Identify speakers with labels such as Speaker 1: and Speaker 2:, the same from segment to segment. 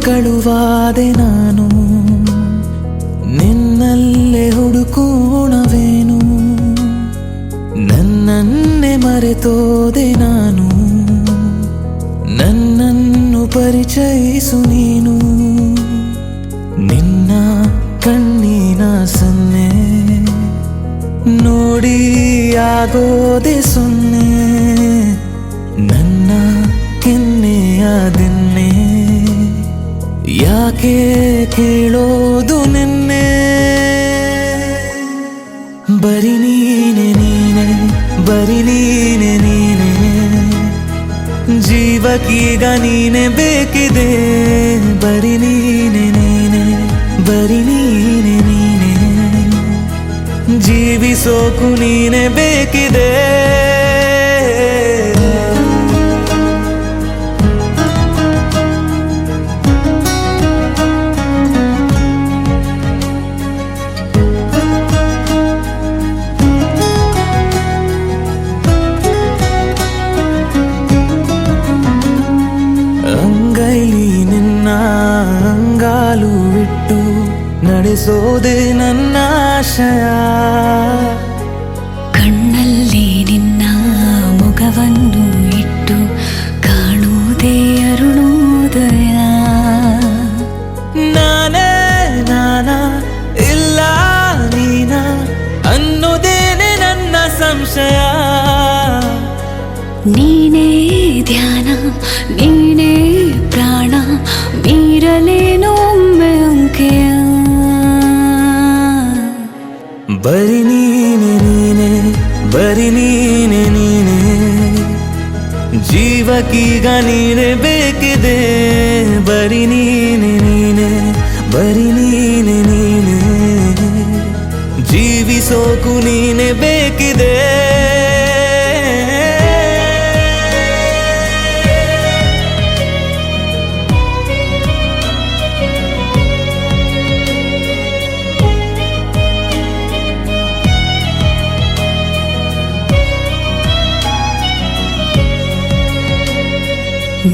Speaker 1: ಕಳುವಾದೆ ನಾನು, ನಿನ್ನಲ್ಲೇ ಹುಡುಕೋಣವೇನು. ನನ್ನನ್ನೇ ಮರೆತೋದೆ ನಾನು, ನನ್ನನ್ನು ಪರಿಚಯಿಸು ನೀನು. ನಿನ್ನ ಕಣ್ಣಿನ ಸನ್ನೆ ನೋಡಿ ಆಗೋದೆ ಸೊನ್ನೆ, ನನ್ನ ಕೆನ್ನೆಯ ದಿನ್ನೆ ಯಾಕೆ ಕೇಳೋದು ನಿನ್ನೆ. ಬರಿ ನೀನೆ ನೀನೆ, ಬರಿ ನೀನೆ ನೀನೆ, ಜೀವಕ್ಕೀಗ ನೀನೆ ಬೇಕಿದೆ. ಬರಿ ನೀನೆ ನೀನೆ, ಬರಿ ನೀನೆ ನೀನೆ, ಜೀವಿಸೋಕು ನೀನೆ ಬೇಕಿದೆ. ಅಂಗೈಲಿ ನಿನ್ನ ಅಂಗಾಲು ಇಟ್ಟು ನಡೆಸೋದೆ ನನ್ನ ಆಶಯ.
Speaker 2: ಕಣ್ಣಲ್ಲಿ ನಿನ್ನ ಮುಖವನ್ನು ಇಟ್ಟು ಕಾಣುವುದೇ ಅರುಣೋದಯ.
Speaker 1: ನಾನೇ ನಾನ ಇಲ್ಲ ನೀನ ಅನ್ನೋದೇನೆ ನನ್ನ ಸಂಶಯ.
Speaker 2: ನೀನೇ ಧ್ಯಾನ, ನೀನೇ ಪ್ರಾಣ, ಮೀರಲೇನೋ ಒಮ್ಮೆ ಅಂಕೆಯ.
Speaker 1: ಬರಿ ನೀನೆ ನೀನೆ, ಬರಿ ನೀನೆ ನೀನೆ, ಜೀವಕ್ಕೀಗ ನೀನೆ ಬೇಕಿದೆ. ಬರಿ ನೀನೆ ನೀನೆ, ಬರಿ ನೀನೆ ನೀನೆ, ಜೀವಿಸೋಕು ನೀನೆ ಬೇಕಿದೆ.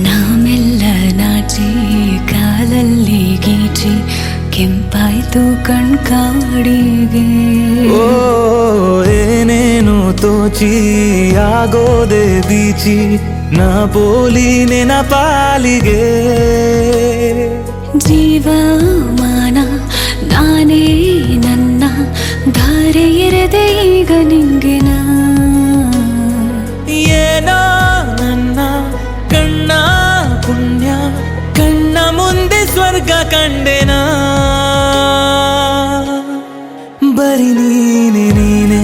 Speaker 2: ನಾಮೆಲ್ಲ ನಾಚಿ ಕಾಲಲ್ಲಿ ಗೀಚಿ ಕೆಂಪಾಯ್ತು ಕಣ್ಕಾಡಿಗೆ.
Speaker 1: ಓ ಏನೇನು ತೋಚಿ ಆಗೋದೆ ಬೀಚಿ ನಾ ಪೋಲಿ ನೆನಪಾಲಿಗೆ.
Speaker 2: ಜೀವಮಾನ ನಾನೇ ನನ್ನ ಧಾರೆ ಎರೆದೆ ಈಗ ನಿಂಗೆನ.
Speaker 1: ಏನೋ ನನ್ನ ಕಣ್ಣ ಪುಣ್ಯ, ಕಣ್ಣ ಮುಂದೆ ಸ್ವರ್ಗ ಕಂಡೆನ. ಬರಿ ನೀನೆ ನೀನೆ,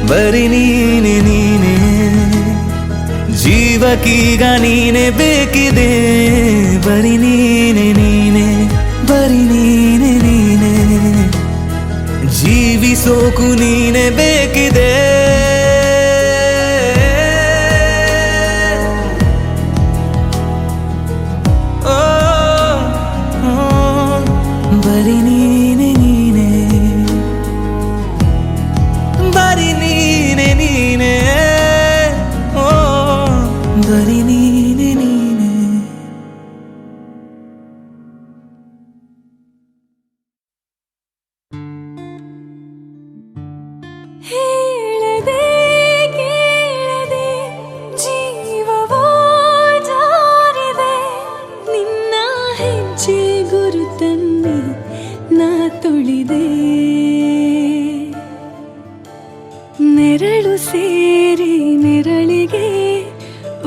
Speaker 1: ಬರಿ ನೀನೆ ನೀನೆ, ಜೀವಕ್ಕೀಗ ನೀನೆ ಬೇಕಿದೆ. ಬರಿ ನೀನೆ ನೀನೆ, ಬರಿ ನೀನೆ ನೀನೆ, ಜೀವಿಸೋಕು ನೀನೆ ಬೇಕಿದೆ. ಬರಿ ನೀನೆ ನೀನೆ, ಬರಿ ನೀನೆ ನೀನೆ, ಓ ಬರಿ ನೀನೆ ನೀನೆ.
Speaker 2: ಹೇಳದೆ ಕೇಳದೆ ಜೀವವೋ ಜಾರಿದೆ, ನಿನ್ನ ಹೆಜ್ಜೆ ಗುರುತನ್ನೇ ನಾ ತುಳಿದೆ. ನೆರಳು ಸೇರಿ ನೆರಳಿಗೆ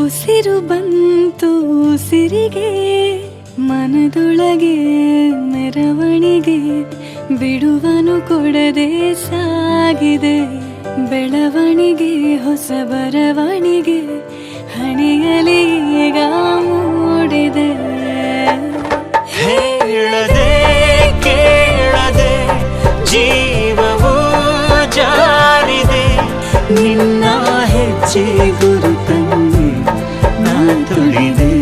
Speaker 2: ಉಸಿರು ಬಂತು ಉಸಿರಿಗೆ, ಮನದೊಳಗೆ ಮೆರವಣಿಗೆ ಬಿಡುವನು ಕೊಡದೆ ಸಾಗಿದೆ. ಬೆಳವಣಿಗೆ ಹೊಸ ಬರವಣಿಗೆ ಹಣೆಯಲ್ಲಿ ಈಗ ಮೂಡಿದೆ.
Speaker 1: ಹೇಳದೆ ಕೇಳದೆ ಜೀವವು ಜಾರಿದೆ, ನಿನ್ನ ಹೆಜ್ಜೆ ಗುರುತನ್ನೇ ನಾ ತುಳಿದೆ.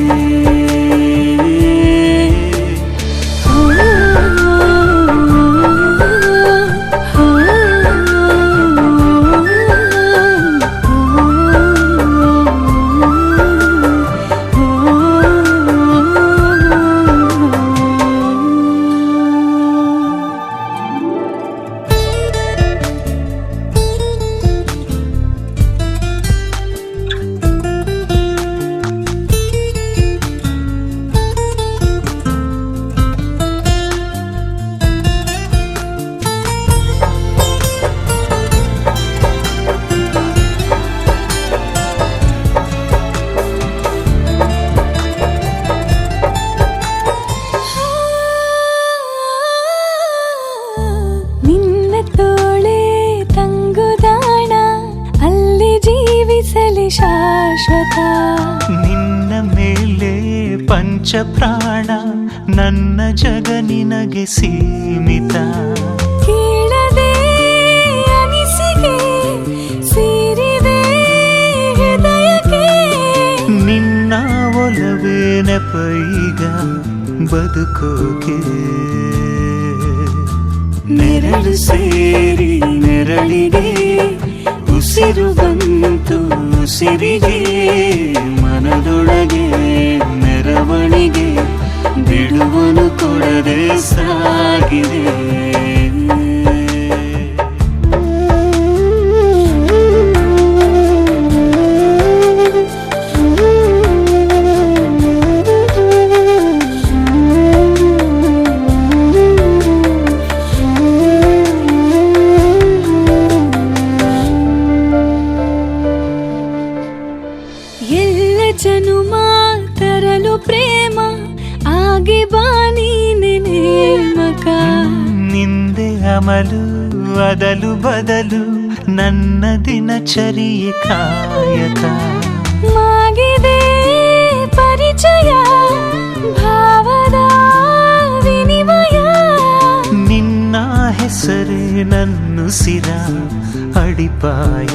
Speaker 2: ತೋಳೆ ತಂಗುದಾಣ ಅಲ್ಲಿ ಜೀವಿಸಲಿ ಶಾಶ್ವತ.
Speaker 1: ನಿನ್ನ ಮೇಲೆ ಪಂಚ ಪ್ರಾಣ ನನ್ನ ಜಗ ನಿನಗೆ ಸೀಮಿತ.
Speaker 2: ಕೇಳದೆ ಅನಿಸಿಕೆ ಸೇರಿದೆ ಹೃದಯಕ್ಕೆ.
Speaker 1: ನಿನ್ನ ಒಲವೇ ನೆಪ ಈಗ ಬದುಕೋಕೆ. ನೆರಳು ಸೇರಿ ನೆರಳಿಗೆ ಉಸಿರು ಬಂತು ಉಸಿರಿಗೆ. ಮನದೊಳಗೆ ಮೆರವಣಿಗೆ ಬಿಡುವನು ಕೊಡದೆ ಸಾಗಿದೆ.
Speaker 2: ಎಲ್ಲ ಜನುಮ ತರಲು ಪ್ರೇಮ ಆಗಿ ಬಾನೀನೆ ನೇಮಕ.
Speaker 1: ನಿಂದೆ ಅಮಲು ಅದಲು ಬದಲು ನನ್ನ ದಿನಚರಿಯೆ ಕಾಯಕ.
Speaker 2: ಮಾಗಿದೆ ಪರಿಚಯ ಭಾವದ ವಿನಿಮಯ.
Speaker 1: ನಿನ್ನ ಹೆಸರೇ ನನ್ನುಸಿರ ಅಡಿಪಾಯ.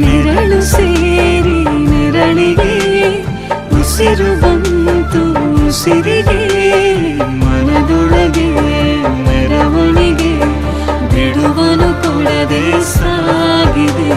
Speaker 2: ನೆರಳು ಸೇರಿ ನೆರಳಿಗೆ ಉಸಿರು ಬಂತು ಉಸಿರಿಗೆ. ಮನದೊಳಗೆ ಮೆರವಣಿಗೆ ಬಿಡುವನು ಕೊಡದೆ ಸಾಗಿದೆ.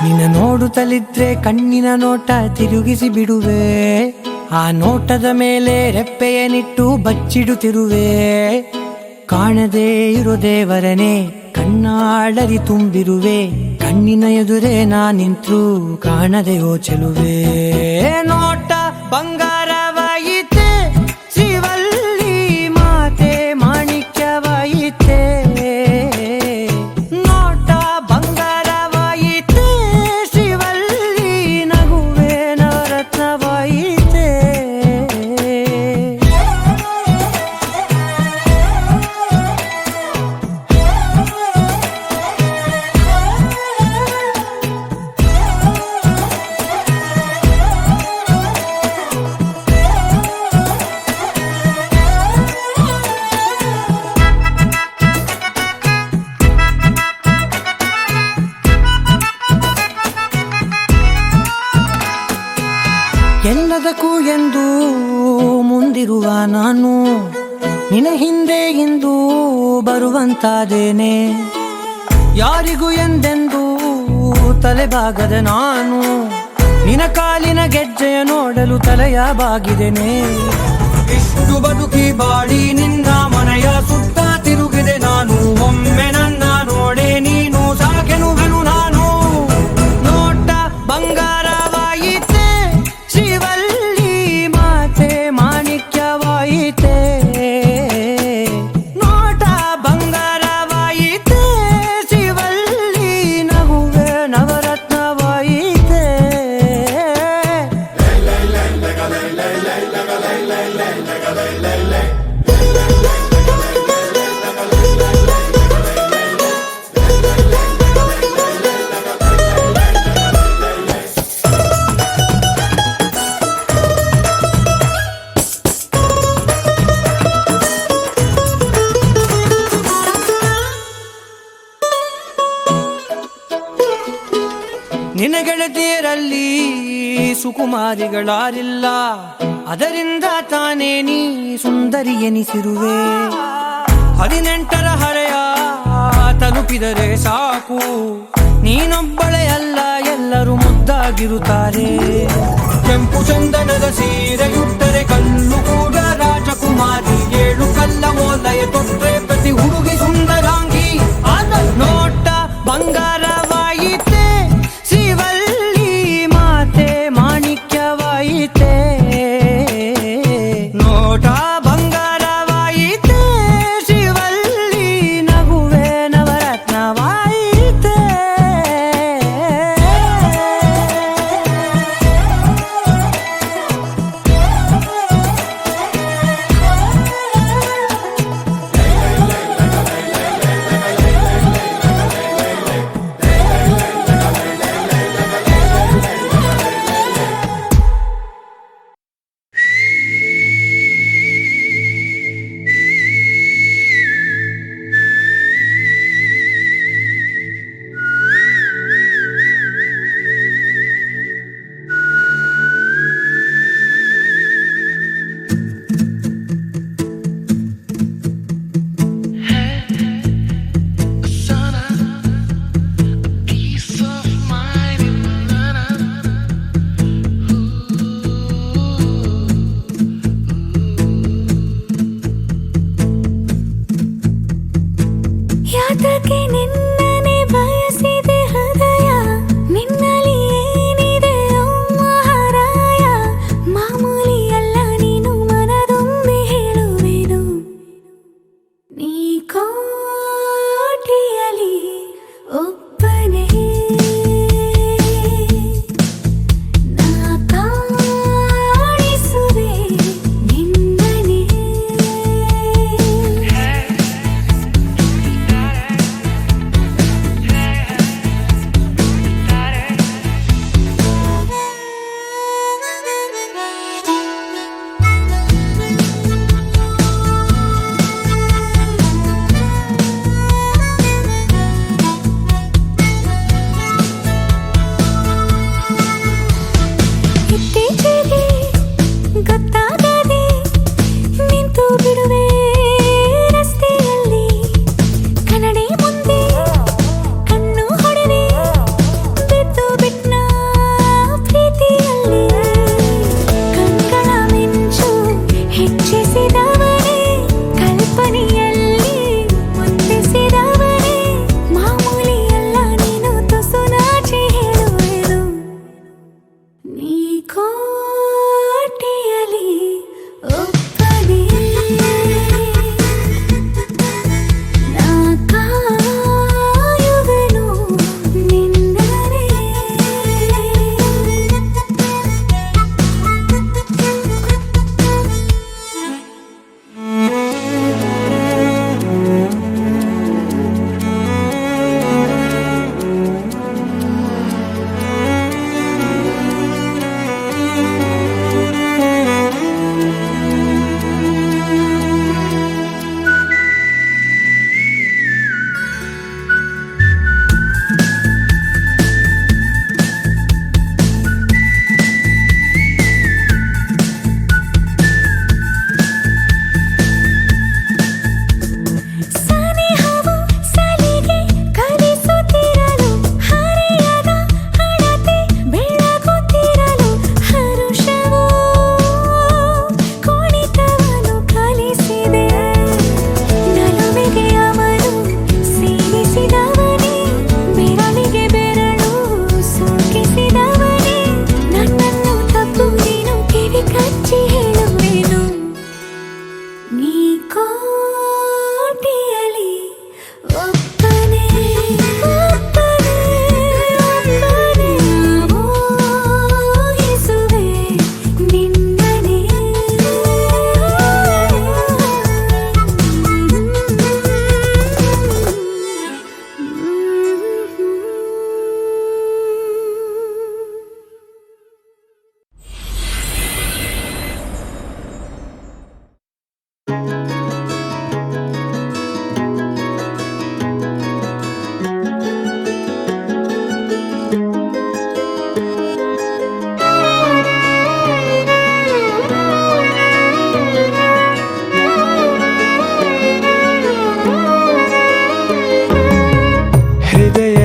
Speaker 3: ನಿನ್ನ ನೋಡುತ್ತಲಿದ್ರೆ ಕಣ್ಣಿನ ನೋಟ ತಿರುಗಿಸಿ ಬಿಡುವೆ. ಆ ನೋಟದ ಮೇಲೆ ರೆಪ್ಪೆಯನಿಟ್ಟು ಬಚ್ಚಿಡುತ್ತಿರುವೆ. ಕಾಣದೇ ಇರೋ ದೇವರನೇ ಕಣ್ಣಾಳರಿ ತುಂಬಿರುವೆ. ಕಣ್ಣಿನ ಎದುರೇ ನಾ ನಿಂತ್ರು ಕಾಣದೆಯೋ ಚೆಲುವೆ. ನೋಟ ಬಂಗಾರವಾಯಿತೆ ಶಿವಲ್ಲಿ ಮಾತೆ ಮಾಣಿಕ್ಯವಾಯಿತೆ. ನೋಟ ಬಂಗಾರವಾಯಿತೆ ಶಿವಲ್ಲಿ ನಗುವೆ ನವರತ್ನವಾಯಿತೆ. ಎಲ್ಲದಕ್ಕೂ ಎಂದು ಮುಂದಿರುವ ನಾನು ನಿನ ಹಿಂದೆ ಇಂದು ಬರುವಂತಾದೇನೆ. ಯಾರಿಗೂ ಎಂದೆಂದು ತಲೆಬಾಗದ ನಾನು ನಿನ ಕಾಲಿನ ಗೆಜ್ಜೆಯ ನೋಡಲು ತಲೆಯ ಬಾಗಿದೆನೆ. ಇಷ್ಟು ಬದುಕಿ ಬಾಡಿ ನಿನ್ನ ಮನೆಯ ಸುತ್ತ ತಿರುಗಿದೆ ನಾನು. ಒಮ್ಮೆ ನನ್ನ ನೋಡೆ ನೀನು ಸಾಕೆನುವೆನು ನಾನು. ನೋಟ ಬಂಗಾರವಾಯಿತೆ ಶಿವಲ್ಲಿ ಮಾತೆ ಮಾಣಿಕ್ಯವಾಯಿತೆ. ನೋಟ ಬಂಗಾರವಾಯಿತೆ ಶಿವಲ್ಲಿ ನಗುವೆ ನವರತ್ನವಾಯಿತೆ. ನಿನ್ನ ಗೆಳತಿಯರಲ್ಲಿ ಸುಕುಮಾರಿಗಳಾರಿಲ್ಲ. ಅದರಿಂದ ತಾನೇ ನೀ ಸುಂದರಿ ಎನಿಸಿರುವೆ. 18ರ ಹರೆಯ ತಲುಪಿದರೆ ಸಾಕು. ನೀನೊಬ್ಬಳೇ ಅಲ್ಲ, ಎಲ್ಲರೂ ಮುದ್ದಾಗಿರುತ್ತಾರೆ. ಕೆಂಪು ಚಂದನದ ಸೀರೆಯುಟ್ಟರೆ ಕಲ್ಲು ಕೂಡ ರಾಜಕುಮಾರಿ. 7 ಕಲ್ಲ ಓಲಯ ತೊಟ್ಟರೆ ಪ್ರತಿ ಹುಡುಗಿ ಸುಂದರಾಂಗಿ. ಆದ ನೋಟ ಬಂಗಾರವಾಯಿತೆ, ಶ್ರೀವಲ್ಲಿ ಮಾತೆ ಮಾಣಿಕ್ಯವಾಯಿತೆ. ನೋಟ ಬಂಗಾರವಾಯಿತೆ, ಶ್ರೀವಲ್ಲಿ ನಗುವೆ ನವರತ್ನವಾಯಿತೆ.
Speaker 2: ಯಾತಕ್ಕೆ ನಿನ್ನನೆ ಬಯಸಿದೆ ಹೃದಯ, ನಿನ್ನಲ್ಲಿ ಏನಿದೆ ಓ ಮಹಾರಾಯ. ಮಾಮೂಲಿಯಲ್ಲ ನೀನು ಮನದೊಮ್ಮೆ ಹೇಳುವೆನು, ನೀ ಕೋಟಿಯಲಿ ಒಬ್ಬನೇ. ನಾ ಕಾಣಿಸುವೆ ನಿನ್ನನೆ.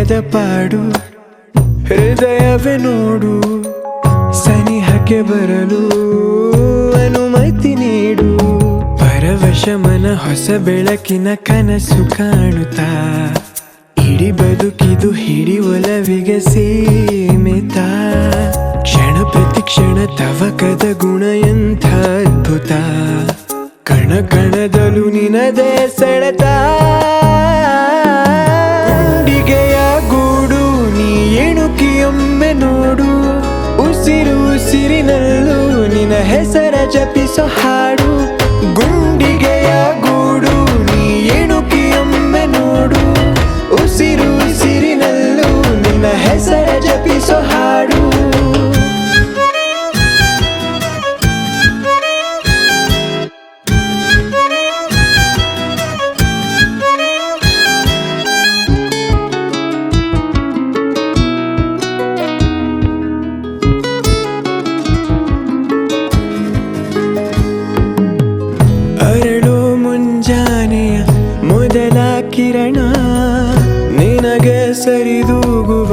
Speaker 4: ಬೇಡದ ಪಾಡು ಹೃದಯವೇ ನೋಡು ಸನಿಹಕ್ಕೆ ಬರಲು ಅನುಮತಿ ನೀಡು ಪರವಶ ಮನ ಹೊಸ ಬೆಳಕಿನ ಕನಸು ಕಾಣುತ್ತಾ ಇಡೀ ಬದುಕಿದು ಹಿಡಿ ಒಲವಿಗೆ ಸೀಮಿತ ಕ್ಷಣ ಪ್ರತಿ ಕ್ಷಣ ತವಕದ ಗುಣ ಎಂಥ ಅದ್ಭುತ ಕಣ ಕಣದಲು ನಿನದೇ ಸೆಳೆತ ಗುಂಡಿಗೆಯ ಗೂಡು ನೀ ಎಣುಕಿಯೊಮ್ಮೆ ನೋಡು ಉಸಿರು ಉಸಿರಿನಲ್ಲೂ ನಿನ್ನ ಹೆಸರ ಜಪಿಸೋ ಹಾಡು ಗುಂಡಿಗೆಯ ಗೂಡು ನೀ ಎಣುಕಿಯೊಮ್ಮೆ ನೋಡು ಉಸಿರು ಉಸಿರಿನಲ್ಲೂ ನಿನ್ನ ಹೆಸರ ಜಪಿಸೋ ಹಾಡು ಅರಳೋ ಮುಂಜಾನೆಯ ಮೊದಲ ಕಿರಣ ನಿನಗೆ ಸರಿದೂಗುವ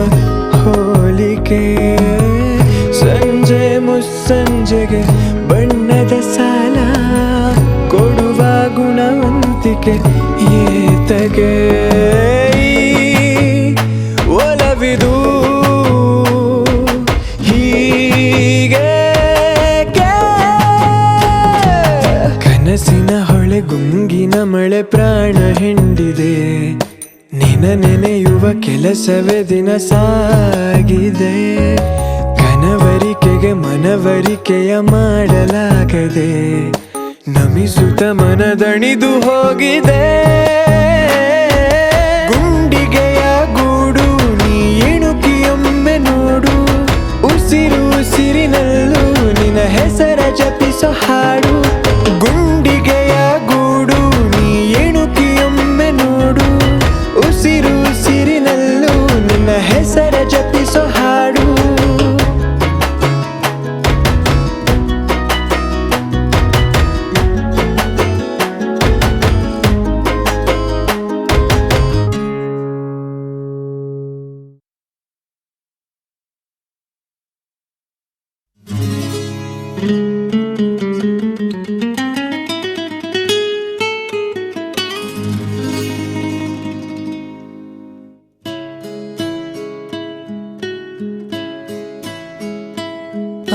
Speaker 4: ಹೋಲಿಕೆ ಸಂಜೆ ಮುಸ್ಸಂಜೆಗೆ ಬಣ್ಣದ ಸಾಲ ಕೊಡುವ ಗುಣವಂತಿಕೆ ಏತಗೆ ಒಲವಿದು ಹೀಗೆ ಕನಸಿನ ಹೊಳೆ ಗುಂಗಿನ ಮಳೆ ಪ್ರಾಣ ಹಿಂಡಿದೆ ನಿನ ನೆನೆಯುವ ಕೆಲಸವೇ ದಿನ ಸಾಗಿದೆ ಕನವರಿಕೆಗೆ ಮನವರಿಕೆಯ ಮಾಡಲಾಗದೆ ನಮಿಸುತ್ತ ಮನದಣಿದು ಹೋಗಿದೆ ಗುಂಡಿಗೆಯ ಗೂಡು ನೀ ಎಣುಕಿಯೊಮ್ಮೆ ನೋಡು ಉಸಿರು ಉಸಿರಿನಲ್ಲೂ ನಿನ್ನ ಹೆಸರ ಜಪಿಸೋ ಹಾಡು ಗುಂಡಿಗೆಯ ಗೂಡು ನೀ ಎಣುಕಿಯೊಮ್ಮೆ ನೋಡು ಉಸಿರು ಉಸಿರಿನಲ್ಲೂ ನಿನ್ನ ಹೆಸರ ಜಪಿಸೋ ಹಾಡು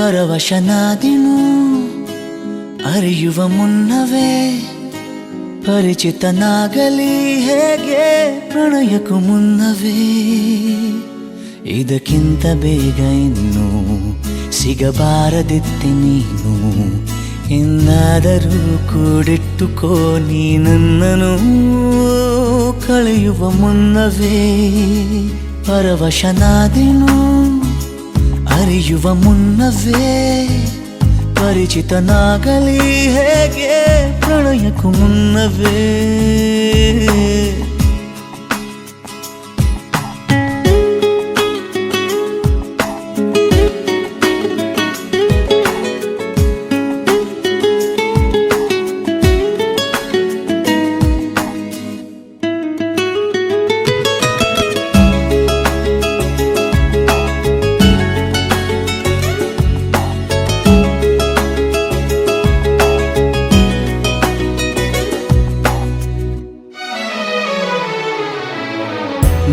Speaker 1: ಪರವಶನಾದೆನು ಅರಿಯುವ ಮುನ್ನವೇ ಪರಿಚಿತನಾಗಲಿ ಹೇಗೆ ಪ್ರಣಯಕ್ಕೂ ಮುನ್ನವೇ ಇದಕ್ಕಿಂತ ಬೇಗ ಇನ್ನು ಸಿಗಬಾರದಿತ್ತೆ ನೀನು ಇನ್ನಾದರೂ ಕೂಡಿಟ್ಟುಕೋ ನೀ ನನ್ನನು ಕಳೆಯುವ ಮುನ್ನವೇ ಪರವಶನಾದೆನು ಅರಿಯುವ ಮುನ್ನವೇ ಪರಿಚಿತನಾಗಲಿ ಹೇಗೆ ಪ್ರಣಯಕ್ಕೂ ಮುನ್ನವೇ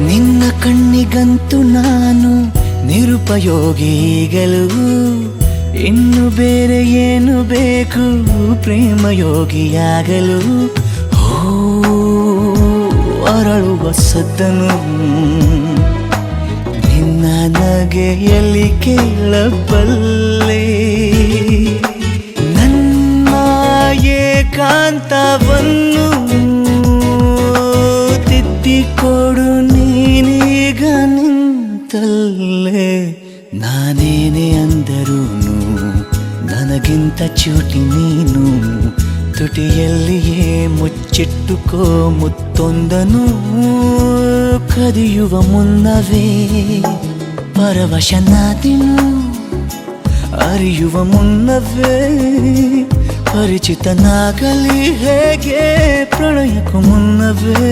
Speaker 1: ನಿನ್ನ ಕಣ್ಣಿಗಂತೂ ನಾನು ನಿರುಪಯೋಗಿಗಳು ಇನ್ನು ಬೇರೆ ಏನು ಬೇಕು ಪ್ರೇಮಯೋಗಿಯಾಗಲು ಅರಳುವ ಸದ್ದನು ನಿನ್ನ ನಗೆಯಲ್ಲಿ ಕೇಳಬಲ್ಲೆ ನನ್ನ ಏಕಾಂತವನ್ನು ತಿದ್ದಿಕೊಡು ನೀನೀಗ ನಿಂತಲ್ಲೇ ನಾನೇನೆ ಅಂದರೂನು ನನಗಿಂತ ಚೂಟಿ ನೀನು ತುಟಿಯಲ್ಲಿಯೇ ಮುಚ್ಚಿಟ್ಟುಕೋ ಮುತ್ತೊಂದನು ಕದಿಯುವ ಮುನ್ನವೇ ಪರವಶನಾದೆನು ಅರಿಯುವ ಮುನ್ನವೇ ಪರಿಚಿತನಾಗಲಿ ಹೇಗೆ ಪ್ರಣಯಕ್ಕೂ ಮುನ್ನವೇ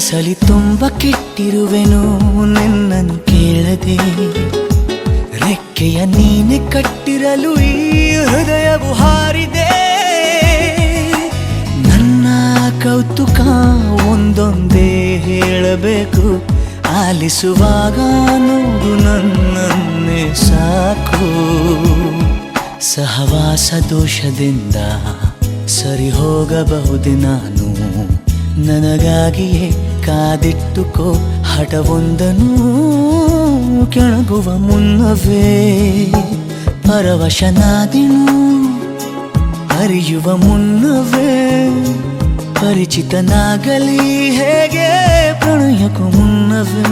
Speaker 1: ಕನಸಲಿ ತುಂಬ ಕೆಟ್ಟಿರುವೆನು ನಿನ್ನನ್ನು ಕೇಳದೆ, ರೆಕ್ಕೆಯ ನೀನೆ ಕಟ್ಟಿರಲು ಈ ಹೃದಯವು ಹಾರಿದೆ. ನನ್ನ ಕೌತುಕ ಒಂದೊಂದೇ ಹೇಳಬೇಕು, ಆಲಿಸುವಾಗ ನೋಡು ನನ್ನನ್ನೇ ಸಾಕು. ಸಹವಾಸ ದೋಷದಿಂದ ಸರಿ ಹೋಗಬಹುದೇ ನಾನು, ನನಗಾಗಿಯೇ ಕಾದಿಟ್ಟುಕೋ ಹಠವೊಂದನು. ಕೆಳಗುವ ಮುನ್ನವೇ ಪರವಶನಾದೆನು, ಅರಿಯುವ ಮುನ್ನವೇ ಪರಿಚಿತನಾಗಲಿ ಹೇಗೆ ಪ್ರಣಯಕ್ಕೂ ಮುನ್ನವೇ.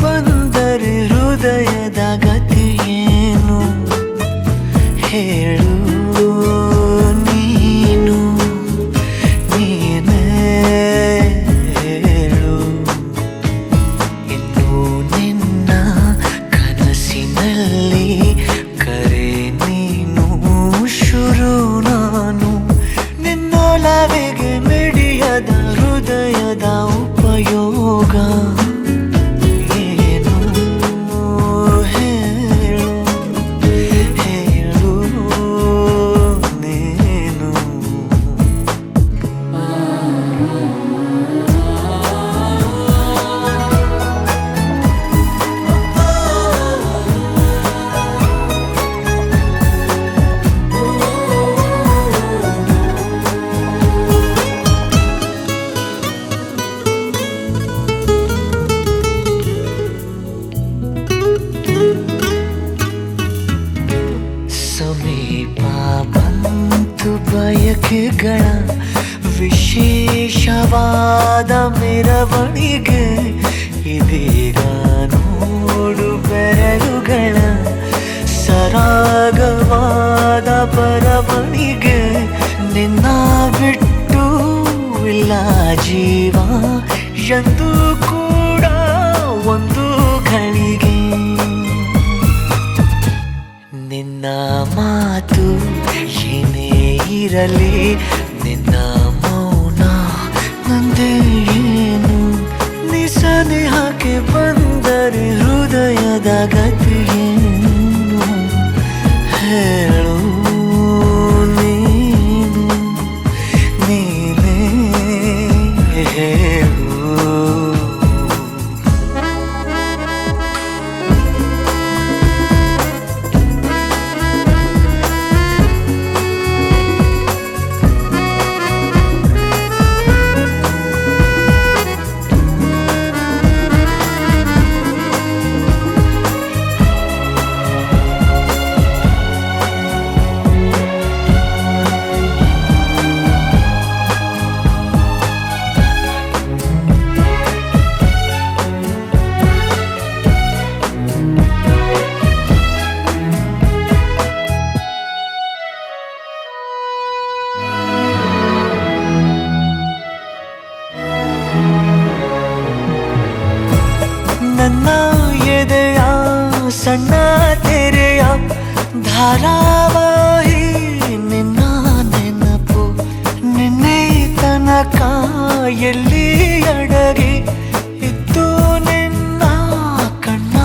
Speaker 1: ಬಂದರೆ ಹೃದಯದ ಗತಿಯೇನು ಹೇಳು, ನೀನು ನೀನೇ ಹೇಳು. ಇನ್ನು ನಿನ್ನ ಕನಸಿನಲ್ಲಿ ಕರೆ ನೀನು, ಶುರು ನಾನು. ನಿನ್ನೊಲವಿಗೆ ಮಿಡಿಯದ ಹೃದಯದ ಉಪಯೋಗ ಬಯಕೆಗಳ ವಿಶೇಷವಾದ ಮೆರವಣಿಗೆ ಇದೀಗ ನೋಡು, ಬೆರಳುಗಳ ಸರಾಗವಾದ ಬರವಣಿಗೆ. ನಿನ್ನ ಬಿಟ್ಟು ಇಲ್ಲ ಜೀವ ಎಂದು ಕೂಡ ಒಂದು ಘಳಿಗೆ. ನಿನ್ನ ಮಾತು ಏನೇ ಇರಲಿ, ನಿನ್ನ ಮೌನ ನಂದೇ ಏನು. ನಿಸನೇಹಕ್ಕೆ ಬಂದರೆ ಹೃದಯದ ಗತಿಯೇನು ಹೇಳು, ನೀನು ನೀನೇ ಹೇಳು. ನನ್ನ ಎದೆಯ ಸಣ್ಣ ತೆರೆಯ ಧಾರಾವಾಹಿ ನಿನ್ನ ನೆನಪು. ನಿನ್ನೆ ತನಕ ಎಲ್ಲಿ ಅಡಗಿ ಇತ್ತು ನಿನ್ನ ಕಣ್ಣ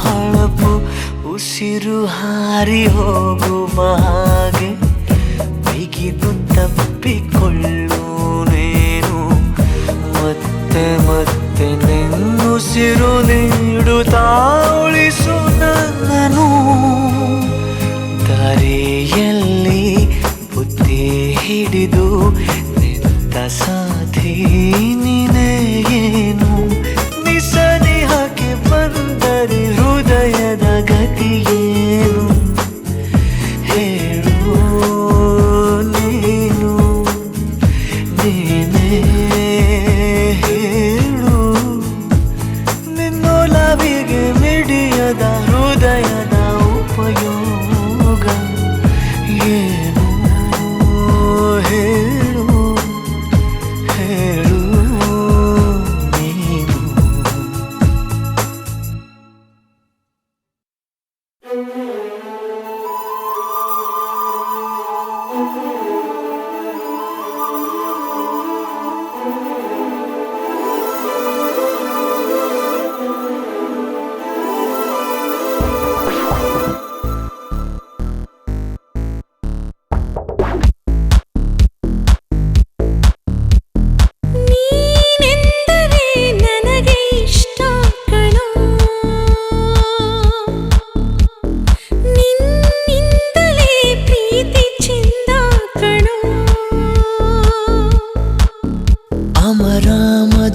Speaker 1: ಹೊಳಪು. ಉಸಿರು ಹಾರಿ ಹೋಗುವ ಹಾಗೆ ಬಿಗಿದು ತಪ್ಪಿಕೊಳ್ಳು ನೀನು. ಮತ್ತೆ ಮತ್ತೆ ನಿನ್ನುಸಿರು ನೀಡುತ್ತಾ ಉಳಿಸು ನನ್ನನು. ದಾರಿಯಲ್ಲಿ ಬುದ್ಧಿ ಹಿಡಿದು ನಿಂತ ಸಾಧಿ ನೀನೇ ಏನು. ನಿಸನಿಹಕ್ಕೆ ಬಂದರೆ ಹೃದಯದ ಗತಿಯೇನು ಹೇಳು, ನೀನು ನೀನೇ ಹೇಳು. ನಿನ್ನೊಲವಿಗೆ ಮಿಡಿಯದ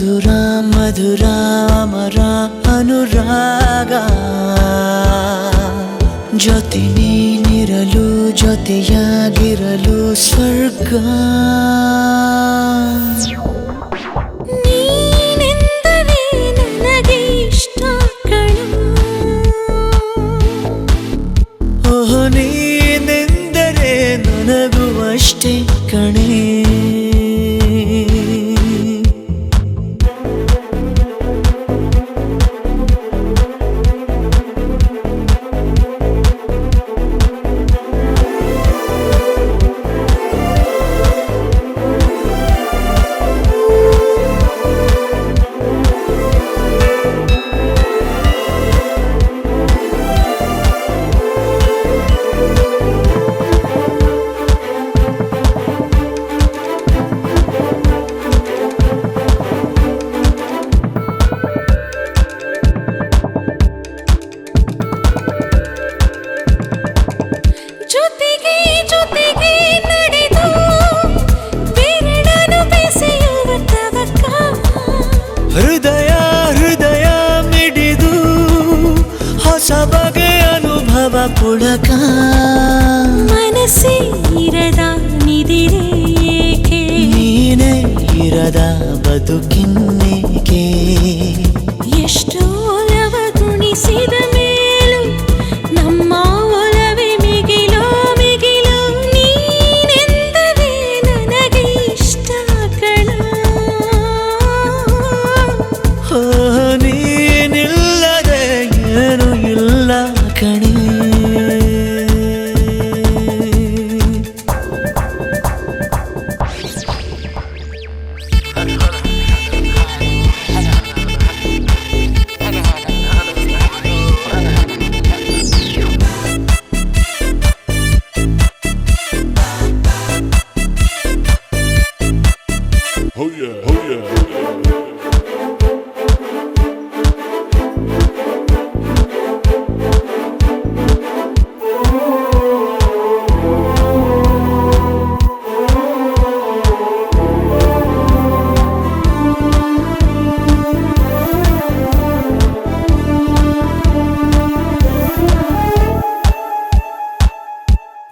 Speaker 1: ಮಧುರ ಮಧುರ ಅಮರ ಅನುರಾಗ ಜೊತೆ ನೀನಿರಲು ಜೊತೆಯಾಗಿರಲು ಸ್ವರ್ಗ
Speaker 2: ನೀನೆಂದರೆ ನನಗೆ ಇಷ್ಟ ಕಣೋ
Speaker 1: ಓಹೋ ನೀನೆಂದರೆ ನನಗೂ ಅಷ್ಟೇ ಕಣೆ
Speaker 2: ಜೊತೆಗೆ ಜೊತೆಗೆ ನಡೆದು ಬೆರಳನ್ನು ಬೆಸೆಯುವ ತವಕ
Speaker 1: ಹೃದಯ ಹೃದಯ ಮಿಡಿದು ಹೊಸ ಬಗೆ ಅನುಭವ ಪುಳಕ
Speaker 2: ಮನಸ್ಸೇ ಇರದ ನಿದಿರೆ ಏಕೆ
Speaker 1: ನೀನೇ ಇರದ ಬದುಕಿನ್ನೇಕೆ
Speaker 2: ಎಷ್ಟೋ ಒಲವ ತುಣಿಸಿದ ಮೇಲೂ ನಮ್ಮ ಒಲವೇ ಮಿಗಿಲೋ ಮಿಗಿಲೋ ನೀನೆಂದರೆ ನನಗೆ ಇಷ್ಟ ಕಣೋ
Speaker 1: ಓ ನೀನಿಲ್ಲದೆ ಏನು ಇಲ್ಲ ಕಣೆ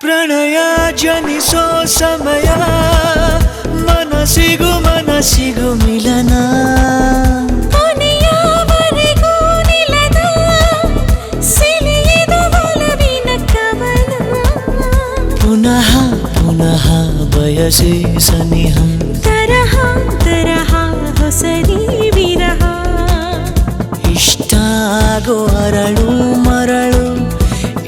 Speaker 1: ಪ್ರಣಯ ಜನಿಸೋ ಸಮಯ ಮನಸ್ಸಿಗೂ ಮಿಲನ
Speaker 2: ಕೊನೆಯವರೆಗೂ ನಿಲ್ಲದ ಸೆಳೆಯದು ಒಲವಿನ ಕವನ
Speaker 1: ಪುನಃ ಪುನಃ ಬಯಸಿ ಸನಿಹ
Speaker 2: ತರಹ ತರಹ ಹೊಸರಿ ವಿರಹ
Speaker 1: ಇಷ್ಟಾಗೋ ಅರಳು ಮರಳು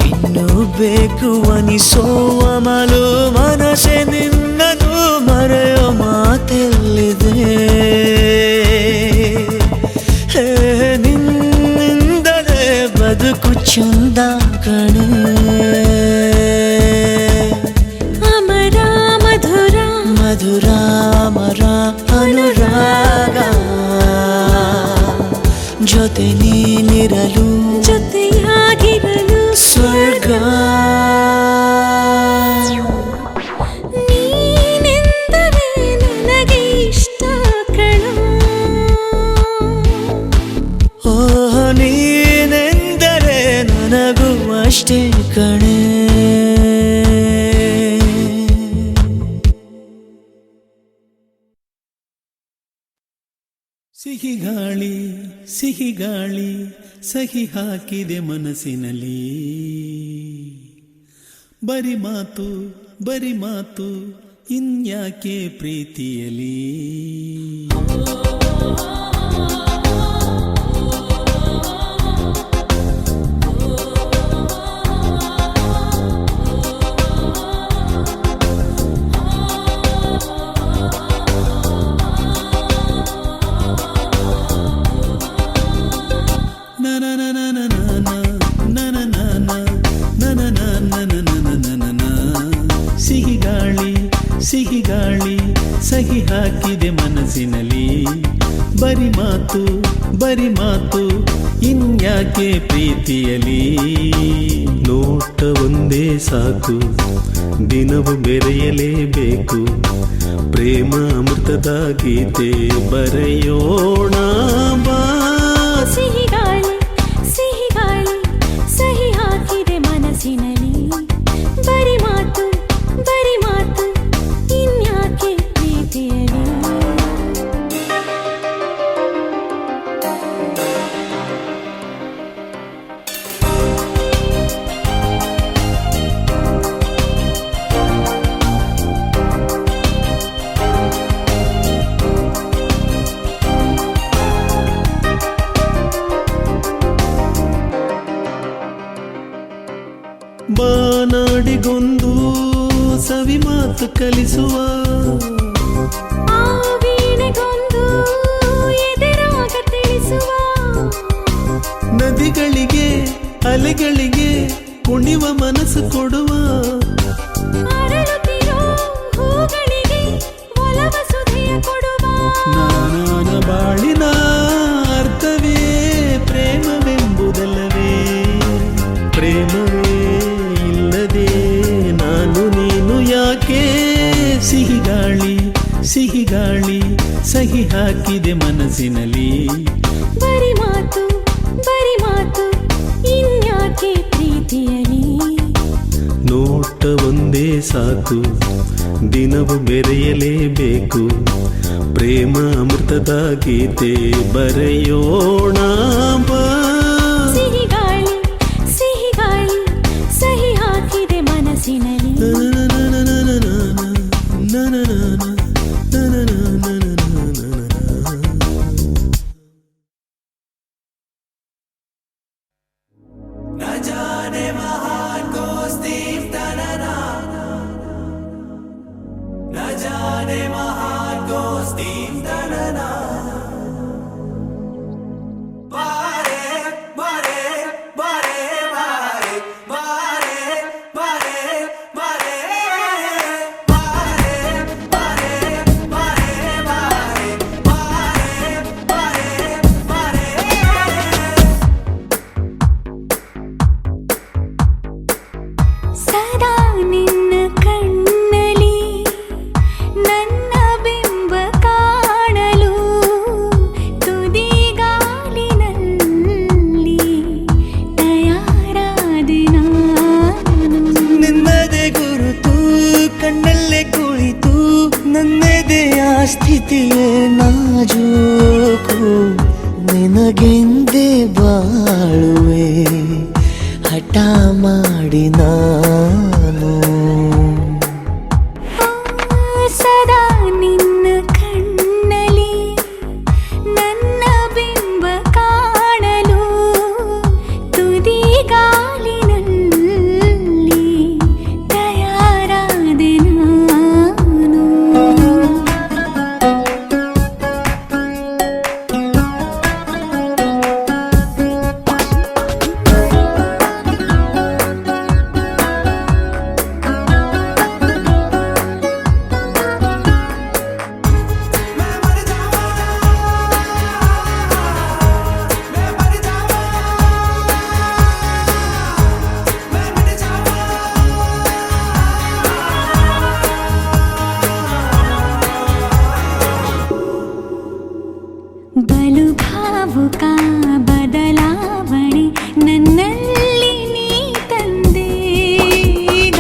Speaker 1: ಇನ್ನು ಬೇಕು ಅನಿಸೋ ಅಮಲು ಮನಸ್ಸೆ ನಿನ್ನನು ಮರೆಯೋ ಮಾತೆಲ್ಲಿದೆ ಹೇ ನಿನ್ನಿಂದಲೇ ಬದುಕು ಚಂದ ಕಣೆ
Speaker 2: ಅಮರ ಮಧುರ
Speaker 1: ಮಧುರ ಅಮರ ಅನುರಾಗ ಜೊತೆ ನೀನಿರಲು
Speaker 2: ಜೊತೆಯಾಗಿರಲು
Speaker 1: ಸ್ವರ್ಗ
Speaker 2: ನೀನೆಂದರೆ ನನಗೆ ಇಷ್ಟ ಕಣೋ
Speaker 1: ಓ ನೀನೆಂದರೆ ನನಗೂ ಅಷ್ಟೇ ಕಣೆ
Speaker 5: ಸಿಹಿ ಗಾಳಿ ಸಿಹಿ ಗಾಳಿ ಸಹಿ ಹಾಕಿದೆ ಮನಸ್ಸಿನಲ್ಲಿ ಬರಿ ಮಾತು ಇನ್ಯಾಕೆ ಪ್ರೀತಿಯಲಿ ಸಿಹಿ ಗಾಳಿ ಸಹಿ ಹಾಕಿದೆ ಮನಸ್ಸಿನಲ್ಲಿ ಬರಿ ಬರಿ ಮಾತು ಇನ್ಯಾಕೆ ಪ್ರೀತಿಯಲಿ. ನೋಟ ಒಂದೇ ಸಾಕು ದಿನವು ಬೆರೆಯಲೇಬೇಕು. ಪ್ರೇಮ ಅಮೃತದ ಗೀತೆ ಬರೆಯೋಣ ಬಾ.
Speaker 2: ಸಿಹಿ ಗಾಳಿ ಸಿಹಿ ಗಾಳಿ ಸಹಿ ಹಾಕಿದೆ ಮನಸ್ಸಿನಲ್ಲಿ. ಬರಿ ಮಾತು ಇನ್ಯಾಕೆ ಪ್ರೀತಿಯಲಿ.
Speaker 5: ಬಾನಾಡಿಗೊಂದು ಸವಿ ಮಾತು ಕಲಿಸುವ.
Speaker 2: ಆ ವೀಣೆಗೊಂದು ಎದೆರಾಗ ತಿಳಿಸುವ.
Speaker 5: ನದಿಗಳಿಗೆ ಅಲೆಗಳಿಗೆ ಕುಣಿವ ಮನಸ್ಸು ಕೊಡುವ.
Speaker 2: ಅರಳುತ್ತಿರೋ ಹೂಗಳಿಗೆ ಒಲವ ಸುಧೆಯ ಕೊಡುವ.
Speaker 5: ನಾನಾನ ಬಾಳಿನ ಅರ್ಥವೇ ಪ್ರೇಮವೆಂಬುದಲ್ಲವೇ. ಪ್ರೇಮವೇ ಇಲ್ಲದೆ ನಾನು ನೀನು ಯಾಕೆ. ಸಿಹಿ ಗಾಳಿ ಸಹಿ ಹಾಕಿದೆ ಮನಸ್ಸಿನಲ್ಲಿ.
Speaker 2: ಬರಿ ಮಾತು ಇನ್ಯಾಕೆ ಪ್ರೀತಿಯಲಿ.
Speaker 5: ನೋಟ ಒಂದೇ ಸಾಕು ದಿನವು ಬೆರೆಯಲೇಬೇಕು. ಪ್ರೇಮ ಅಮೃತದ ಗೀತೆ ಬರೆಯೋಣ ಬಾ.
Speaker 2: ಸಿಹಿ ಗಾಳಿ ಸಹಿ ಹಾಕಿದೆ ಮನಸ್ಸಿನಲ್ಲಿ. ಸದಾ ನಿನ್ನ ಕಣ್ಣಲಿ ನನ್ನ ಬಿಂಬ ಕಾಣಲು. ತುದಿಗಾಲಿನಲ್ಲಿ ತಯಾರಾದೆ ನಾನು.
Speaker 1: ನಿನ್ನದೇ ಗುರುತು ಕಣ್ಣಲ್ಲೇ ಕುಳಿತು. ನನ್ನದೆಯ ಸ್ಥಿತಿಯೇ ನಾಜೂಕು. ನಿನಗೆಂದೇ ಬಾಳುವೆ ಹಠ ಮಾಡಿ ನಾನು.
Speaker 2: ಸದಾ ನಿನ್ನ ಕಣ್ಣಲಿ ನನ್ನ ಬಿಂಬ ಕಾಣಲು. ತುದಿಗಾಲಿನಲ್ಲಿ ತಯಾರಾದೆ ನಾನು. ಬಲು ಭಾವುಕ ಬದಲಾವಣೆ ನನ್ನಲ್ಲಿ ನೀ ತಂದೀಗ.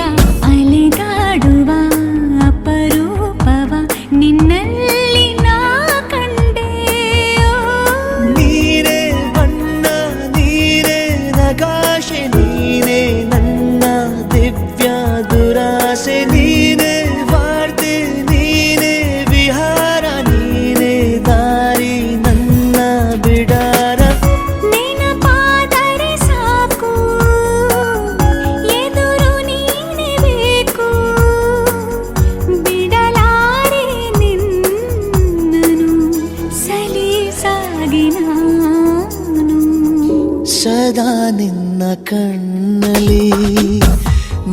Speaker 2: ಅಲೆಗಾಡುವ ಅಪರೂಪವ ನಿನ್ನಲ್ಲಿ ನಾ ಕಂಡೆ.
Speaker 1: ನೀರೇ ಬಣ್ಣ ನೀರೇ ನಗಾಶೆ ನೀನೇ ನನ್ನ ದಿವ್ಯ ದುರಾಸೆ. ನೀನೇ ವಾರ್ತೆ ನೀನೇ ವಿಹಾರ ನೀನೇ ದಾರಿ ನನ್ನ ಬಿಡಾರ.
Speaker 2: ನೆನಪಾದರೆ ಸಾಕು ಎದುರು ನೀನೇ ಬೇಕು. ಬಿಡಲಾರೆ ನಿನ್ನನು ಸಲೀಸಾಗಿ ನಾನು.
Speaker 1: ಸದಾ ನಿನ್ನ ಕಣ್ಣಲ್ಲಿ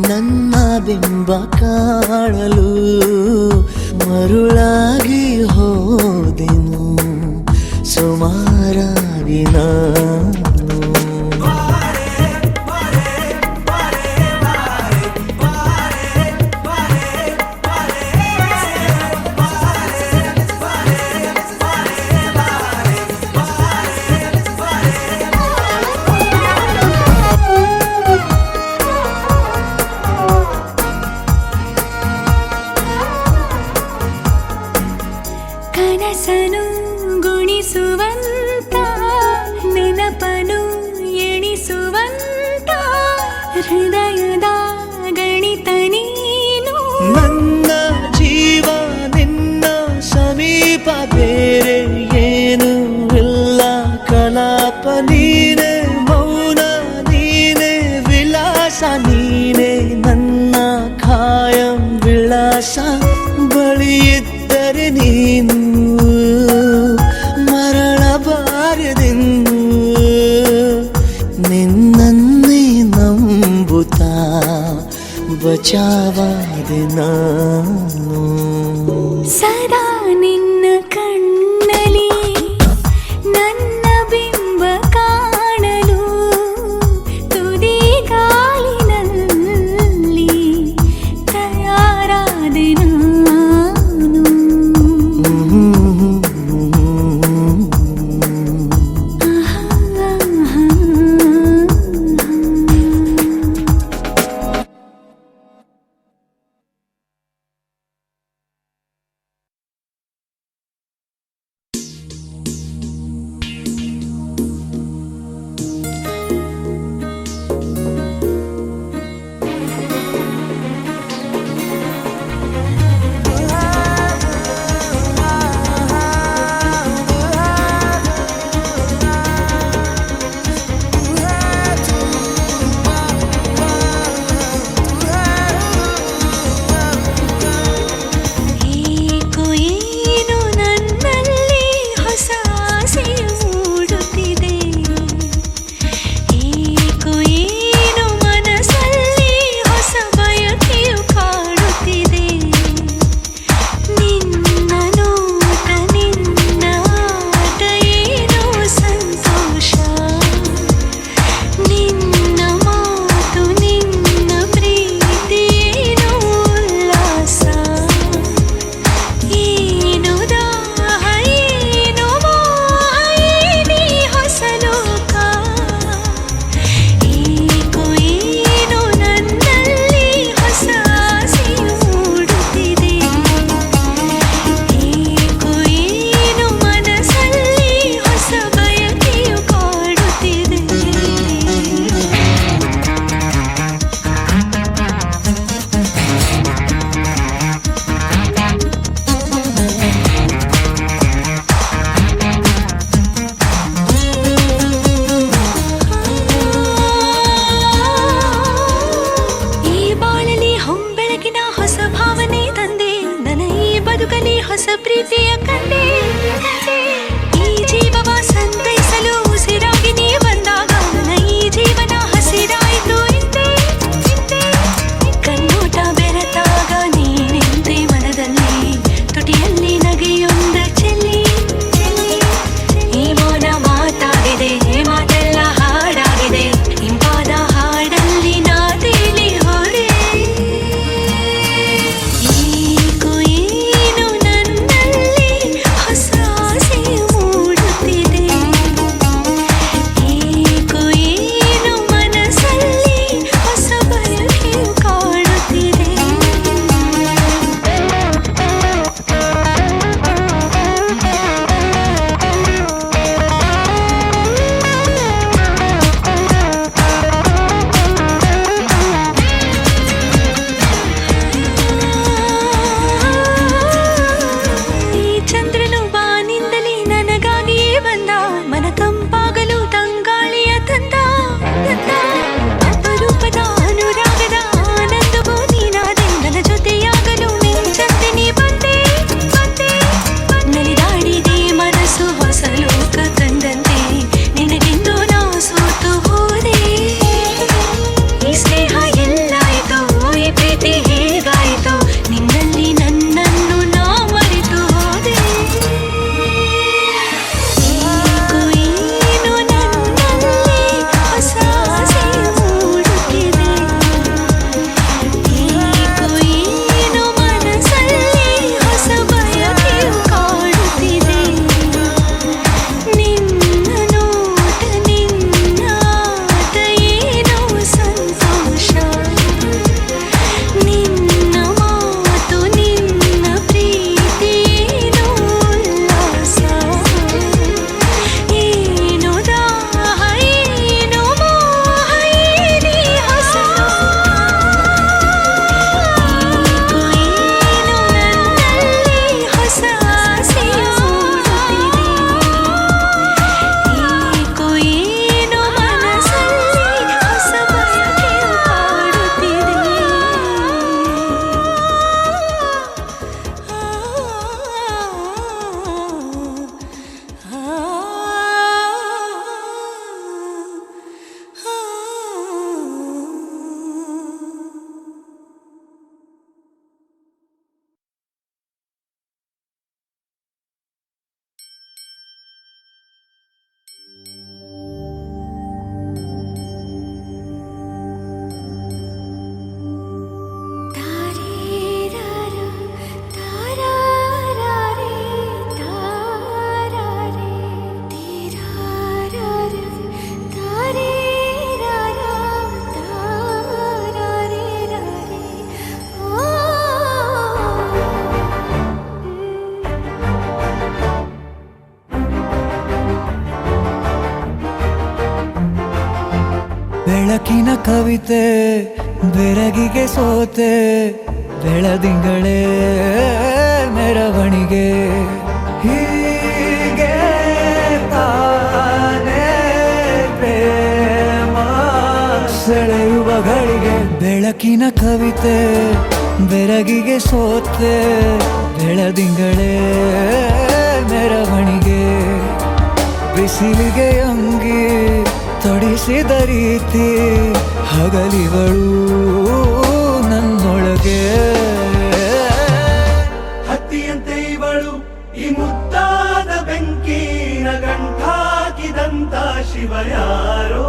Speaker 1: ನನ್ನ ಬಿಂಬ ಕಾಣಲು. ಮರುಳಾಗಿ ಹೋದೆನು ಸುಮಾರಾಗಿ
Speaker 2: ಕನಸನು ಗುಣಿಸುವಂತ ನೆನಪನು ಎಣಿಸುವಂತ ಹೃದಯದ ಗಣಿತ ನೀನು.
Speaker 1: ನನ್ನ ಜೀವ ನಿನ್ನ ಸಮೀಪ ಬೇರೆ ಏನು ಇಲ್ಲ ಕಲಾಪ ನೀನೆ ಮೌನ ನೀನೆ ವಿಲಾಸ ನೀನೆ ನನ್ನ ಖಾಯಂ ವಿಳಾಸ ಬಳಿಯಿದ್ದರೆ ನೀನು ಮರಳಬಾರದೆಂದು ನಿನ್ನನ್ನೇ ನಂಬುತ್ತಾ ಬಚಾವಾದೆ ನಾನು.
Speaker 2: ಸದಾ ನಿನ್ನ ಕಣ್ಣಲಿ ನನ್ನ ಬಿಂಬ ಕಾಣಲು ತುದಿ ಗಾಳಿನಲ್ಲಿ ತಯಾರಾದೆ ನಾನು. ಹೊಸ ಪ್ರೀತಿಯ ಕಂಡೆ ಈ ಜೀವವ ಸಂತೈಸಲು ಉಸಿರಾಗಿ ನೀ ಬಂದಾಗ ನನ್ನ ಈ ಜೀವನ ಹಸಿರಾಯಿತು ಹಿಂದೆ ಕಣ್ಣೋಟ ಬೆರೆತಾಗ ನೀ ನಿಂತೆ ಮನದಲ್ಲಿ ತುಟಿಯಲ್ಲಿ ನಗೆಯೊಂದ ಚೆಲ್ಲಿ ಈ ಮೌನ ಮಾತಾಗಿದೆ ಮಾತೆಲ್ಲ ಹಾಡಾಗಿದೆ ಇಂಪಾದ ಹಾಡಲ್ಲಿ ನಾ ತೇಲಿ ಹೋದೆ ಏಕೋ ಏನು ನನ್ನಲ್ಲಿ ಹೊಸ ಆಸೆ
Speaker 3: ಬೆಳಕಿನ ಕವಿತೆ ಬೆರಗಿಗೆ ಸೋತೆ ಬೆಳದಿಂಗಳೇ ಮೆರವಣಿಗೆ ಹೀಗೆ ತಾನೇ ಪ್ರೇಮ ಸೆಳೆಯುವ ಗಳಿಗೆ ಬೆಳಕಿನ ಕವಿತೆ ಬೆರಗಿಗೆ ಸೋತೆ ಬೆಳದಿಂಗಳೇ ಮೆರವಣಿಗೆ ಬಿಸಿಲಿಗೆ ಅಂಗಿ ತೊಡಿಸಿದ ರೀತಿ ಹಗಲಿಗಳು ನನ್ನೊಳಗೆ
Speaker 5: ಹತ್ತಿಯಂತೆ ಇವಳು ಈ ಮುದ್ದಾದ ಬೆಂಕಿನ ಗಂಟಾಕಿದಂತ ಶಿವ ಯಾರೋ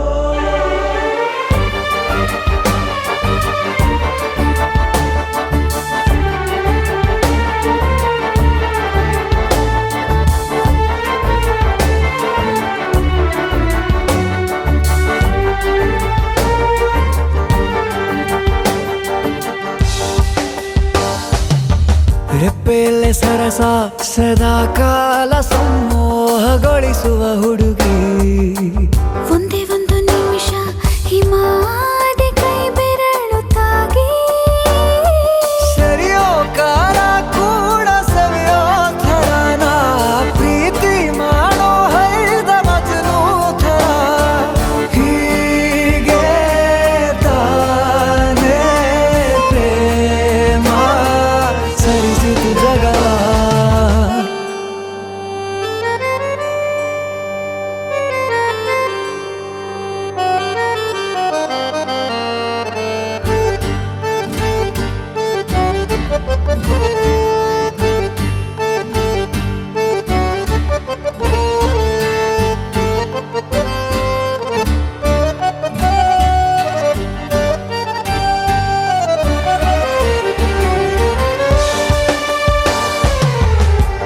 Speaker 3: ರೆಪ್ಪೆಯಲ್ಲೇ ಸರಸ ಸದಾ ಕಾಲ ಸಂಮೋಹಗೊಳಿಸುವ ಹುಡುಗಿ
Speaker 2: ಒಂದೇ ಒಂದು ನಿಮಿಷ ಹಿಮಾದಿ ಕೈ ಬೆರಳು ತಾಗಿ
Speaker 3: ಸರಿಯೋ ಕಾಲ ಕೂಡ ಸವಿಯೋ ಥರನ ಪ್ರೀತಿ ಮಾಡೋ ಹೈದ ಮಜನು ಥರ ಹೀಗೆ ತಾನೇ ಪ್ರೇಮ ಸರಿಸಿತು ಜಗ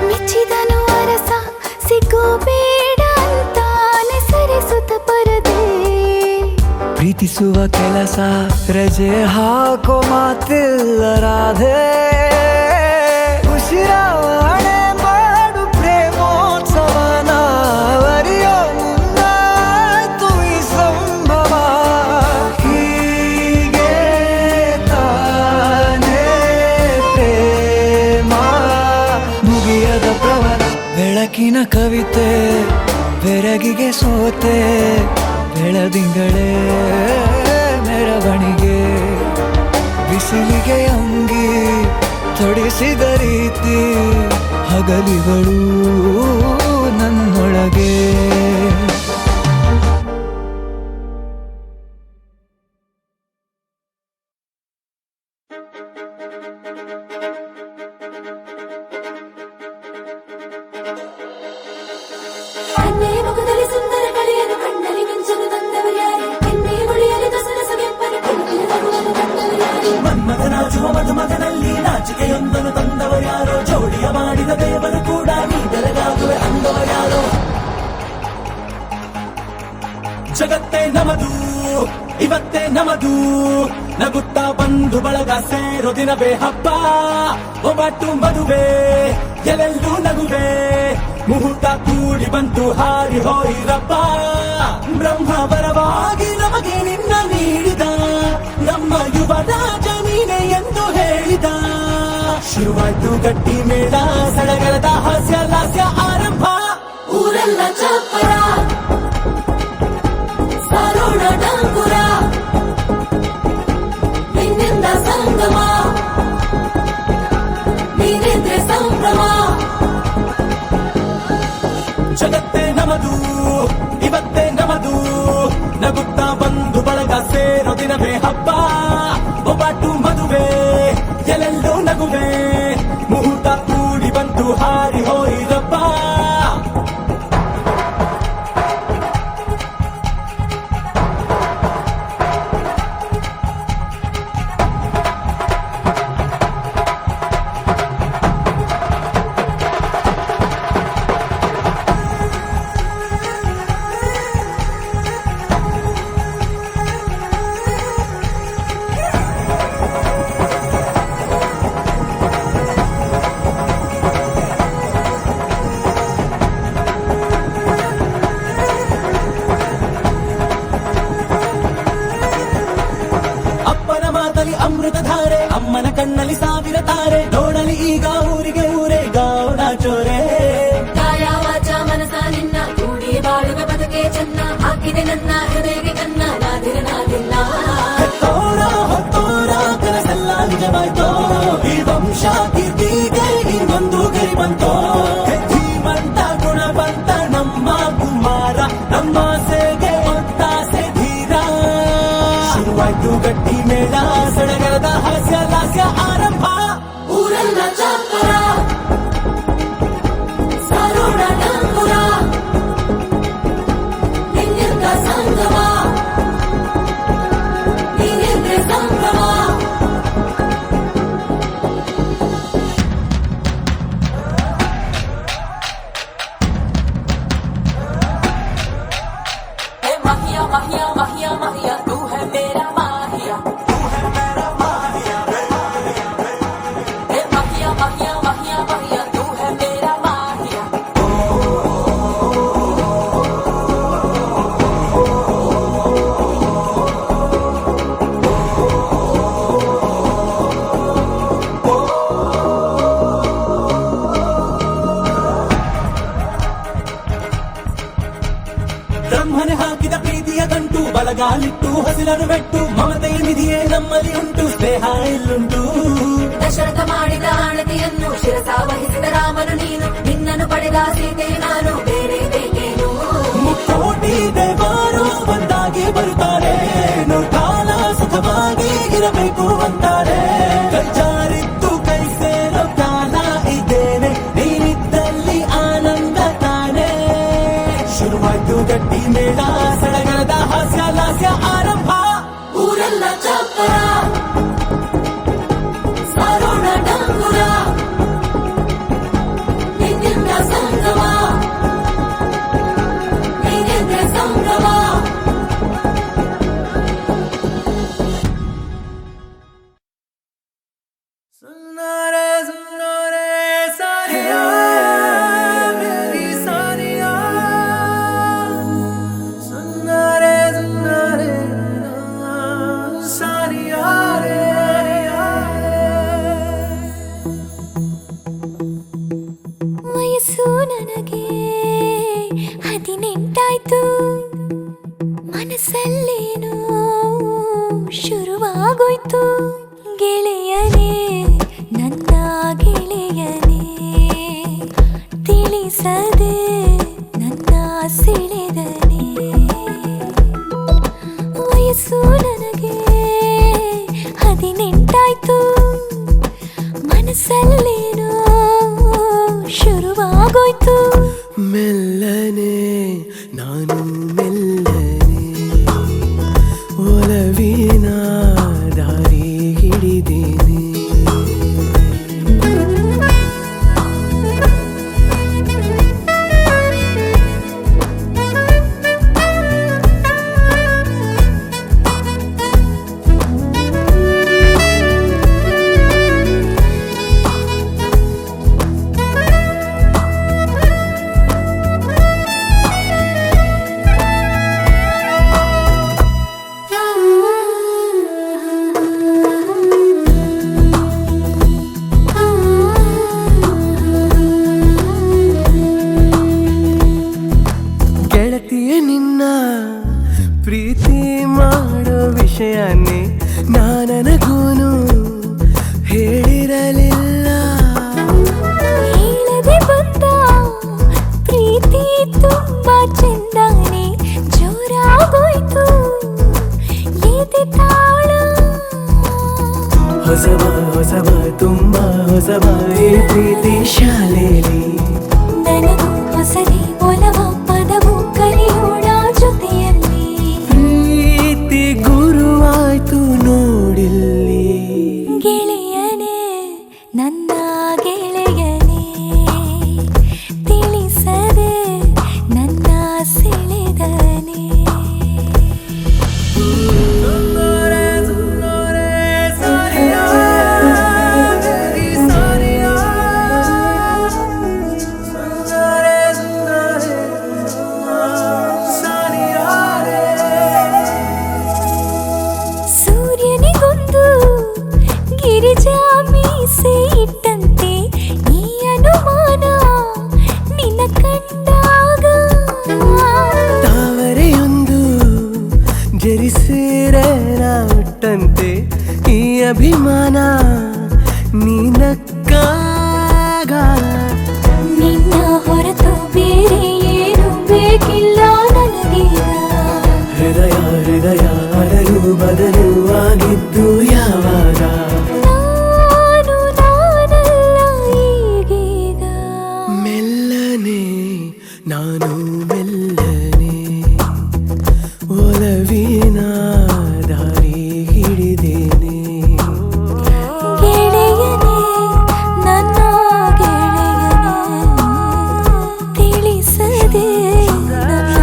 Speaker 2: ಮೆಚ್ಚಿದನು ಅರಸ ಸಿಗೋ ಬೇಡ ಅಂತಾನೆ ಸರಿಸುತ್ತ ಪರದೆ
Speaker 3: ಪ್ರೀತಿಸುವ ಕೆಲಸ ರಜೆ ಹಾಕೋ ಮಾತಿಲ್ಲ ರಾಧೆ ಉಸಿರಾವಣೆ ಮಾಡು ಪ್ರೇಮೋತ್ಸವನ ಅರಿಯೋ ಮುಂದಾಯ್ತು ಈ ಸಂಭವ ಹೀಗೆ ತಾನೇ ಪ್ರೇಮ ಮುಗಿಯದ ಪ್ರವರ ಬೆಳಕಿನ ಕವಿತೆ ಬೆರಗಿಗೆ ಸೋತೆ ಬೆಳದಿಂಗಳೇ ಮೆರವಣಿಗೆ ಬಿಸಿಲಿಗೆ ಅಂಗಿ ತೊಡಿಸಿದ ರೀತಿ ಹಗಲಿಗಳು ನನ್ನೊಳಗೆ
Speaker 6: ಕಣ್ಣೇ ಮುಖದಲ್ಲಿ ಸುಂದರ ಕಳೆಯನ್ನು ಕಣ್ಣಲ್ಲಿ ಮಿಂಚಲು ತಂದವರ್ಯಾರೆ ಎನ್ನೇ ಮುಳಿಯಲಿ ದಸರ ಸಗೆಪ್ಪನು ಕುಂತಿನ ನಗುವನ್ನು ಕಂಡವರ್ಯಾರೆ
Speaker 1: ಮನ್ಮಥನಾಚುವ ಮಧುಮಗನಲ್ಲಿ ನಾಚಿಕೆಯೊಂದನ್ನು ತಂದವರ್ಯಾರೋ ಜೋಡಿಯ ಮಾಡಿದ ದೇವರು ಕೂಡ ನೀ ಬೆಳಗಾಗುವೆ ಅಂದವರ್ಯಾರೋ ಜಗತ್ತೇ ನಮದು ಇವತ್ತೇ ನಮದು ನಗುತ್ತಾ ಬಂದು ಬಳಗ ಸೇರೋ ದಿನವೇ ಹಬ್ಬ ಒಬ್ಬಟ್ಟು ಮದುವೆ ಎಲ್ಲೆಲ್ಲೂ ನಗುವೆ ಮುಹೂರ್ತ ಕೂಡಿ ಬಂತು ಹಾರಿ ಹೋಯಿರಪ್ಪ ಬ್ರಹ್ಮ ವರವಾಗಿ ನಮಗೆ ನಿನ್ನ ನೀಡಿದ ನಮ್ಮ ಯುವ ರಾಜ ನೀನೆ ಎಂದು ಹೇಳಿದ ಶುರುವಾಯ್ತು ಗಟ್ಟಿ ಮೇಳ ಸಡಗರದ ಹಾಸ್ಯ ಲಾಸ್ಯ ಆರಂಭ
Speaker 6: ಊರೆಲ್ಲ ಚಪ್ಪರ ಸಾರೋಣ ಡಂಗುರ ನಿನ್ನಿಂದ ಸಂಗಮ ನೀನೆಂದ್ರೆ ಸಂಭ್ರಮ
Speaker 1: ಜಗತ್ತೇ ನಮದು ಇವತ್ತೇ ನಮದು ನಗುತ್ತಾ ಬಂದು ಬಳಗ ಸೇರೋ ದಿನವೇ ಹಬ್ಬ ಒಬ್ಬಟ್ಟು ಮದುವೆ ಎಲ್ಲೆಲ್ಲೂ ನಗುವೆ ಮುಹೂರ್ತ ಕೂಡಿ ಬಂತು ಹಾರಿ ಹೋಯಿರಪ್ಪ
Speaker 6: ಬಂದಿದೆ ನನ್ನ ಹೃದಯಕ್ಕೆ ಕನ್ನ ನಾದಿರನಾದಿಲ್ಲ
Speaker 1: ಹೆತ್ತೋರ ಹೊತ್ತೋರ ಕನಸೆಲ್ಲ ನಿಜವಾಯ್ತೋ ಈ ವಂಶ ಕೀರ್ತಿಗೆ ಇನ್ನೊಂದು ಗರಿ ಬಂತೋ ಧೀಮಂತ ಗುಣವಂತ ನಮ್ಮ ಕುಮಾರ ನಮ್ಮ ಸೇಗೆ ಒತ್ತಾಸೆ ಧೀರ ಶುರುವಾಯ್ತು ಗಟ್ಟಿ ಮೇಳ ಸಡಗರದ ಹಾಸ್ಯ ಲಾಸ್ಯ ಆರಂಭ
Speaker 6: ಊರೆಲ್ಲ ಚಾಪರ ಸಾರೋಣ ಡಂಗುರ ನಿನ್ನಿಂದ ಸಂಗಮ ನೀನೆಂದ್ರೆ ಸಂಭ್ರಮ माहिया माहिया माहिया माहिया तू है मेरा माहिया माहिया माहिया माहिया माहिया तू है मेरा माहिया
Speaker 1: ಬ್ರಹ್ಮನೆ ಹಾಕಿದ ಪ್ರೀತಿಯ ಗಂಟು ಬಲಗಾಲಿಟ್ಟು ಹಸಿರನ್ನು ಬೆಟ್ಟು ಮಮತೆಯ ನಿಧಿಯೇ ನಮ್ಮಲ್ಲಿ ಉಂಟು ಸ್ನೇಹ ಇಲ್ಲುಂಟು
Speaker 6: ದಶರಥ ಮಾಡಿದ ಆಣತಿಯನ್ನು ಶಿರಸ ವಹಿಸಿದ ರಾಮನು ನೀನು ನಿನ್ನನ್ನು ಪಡೆದ ಸೀತೆ ನಾನು ಬೇರೆ ಬೇಕೇನು
Speaker 1: ಮುಕ್ಕೋಟಿ ದೇವರು ಒಂದಾಗಿ ಬರುತ್ತಾರೆ ಕಾಲ ಸುಖವಾಗಿ ಇರಬೇಕು ಅಂತಾರೆ ಕೈ ಜಾರಿದ್ದು ಕೈ ಸೇರೋ ಕಾಲ ಇದ್ದೇನೆ ನೀನಿದ್ದಲ್ಲಿ ಆನಂದ ತಾನೇ ಶುರುವಾಯ್ತು ಗಟ್ಟಿ ಮೇಳ ಸಡಗರದ ಹಾಸ್ಯ ಲಾಸ್ಯ ಆರಂಭ
Speaker 6: ಊರೆಲ್ಲ ಚಾಪರ ಸಾರೋಣ ಡಂಗುರ ನಿನ್ನಿಂದ ಸಂಗಮ ನೀನೆಂದ್ರೆ ಸಂಭ್ರಮ
Speaker 3: ಸುನ್ನರೆ ಸುನ್ನರೆ ಸಾರಿಯಾ ಮೇರಿ ಸಾರಿಯಾ ಸುನ್ನರೆ ಸುನ್ನರೆ ಸಾರಿಯಾ ರೇ
Speaker 2: ವಯಸ್ಸು ನನಗೆ 18 ಮನಸ್ಸಲ್ಲೇನೋ ಶುರುವಾಗೋಯ್ತು ಗೆಳೆಯನೇ ನನ್ನ ಗೆಳೆಯನೇ ತಿಳಿಸದೆ ನನ್ನ ಸೆಳೆದನೆ ವಯಸ್ಸು ನನಗೆ 18 ಮನಸ್ಸಲ್ಲೇನೋ ಶುರುವಾಗೋಯ್ತು
Speaker 3: ಮೆಲ್ಲನೆ ನಾನು ಮೆಲ್ಲನೆ ಒಲವಿನ ದಾರಿ ಹಿಡಿದೇನೆ ಗೆಳತಿಯ ನಿನ್ನ ಪ್ರೀತಿ ಮಾಡೋ ವಿಷಯನೇ ನಾನನಗೂನು ಹೇಳಿರಲಿಲ್ಲ
Speaker 2: ಹೇಳದೆ ಬಂದ ಪ್ರೀತಿ ತುಂಬಾ ಚೆಂದಾನೆ ಜೋರಾಗೋಯ್ತು ಎದೆ ತಾಳ
Speaker 3: ಹೊಸಬ ಹೊಸಬ ತುಂಬಾ ಹೊಸಬ ಈ ಪ್ರೀತಿ ಶಾಲೆಯಲ್ಲಿ
Speaker 2: ನನಗೂ ಹೊಸದೇ ಒಲವ ಪದವು ಕಲಿಯೋಣ ಜೊತೆಯಲ್ಲಿ
Speaker 3: ಪ್ರೀತಿ ಗುರುವಾಯ್ತು ನೋಡಿಲ್ಲಿ
Speaker 2: ಗೆಳೆಯನೇ ನನ್ನ ಗೆಳೆಯನೇ ತಿಳಿಸದೆ ನನ್ನ ಸೆಳೆದನೆ
Speaker 3: ಸುನ್ನರೆ ನಾನು ಮೆಲ್ಲನೆ ಒಲವಿನ ದಾರಿ ಹಿಡಿದೇನೆ.
Speaker 6: ಗೆಳೆಯನೇ ನನ್ನ ಗೆಳೆಯನೇ ತಿಳಿಸದೆ ನನ್ನ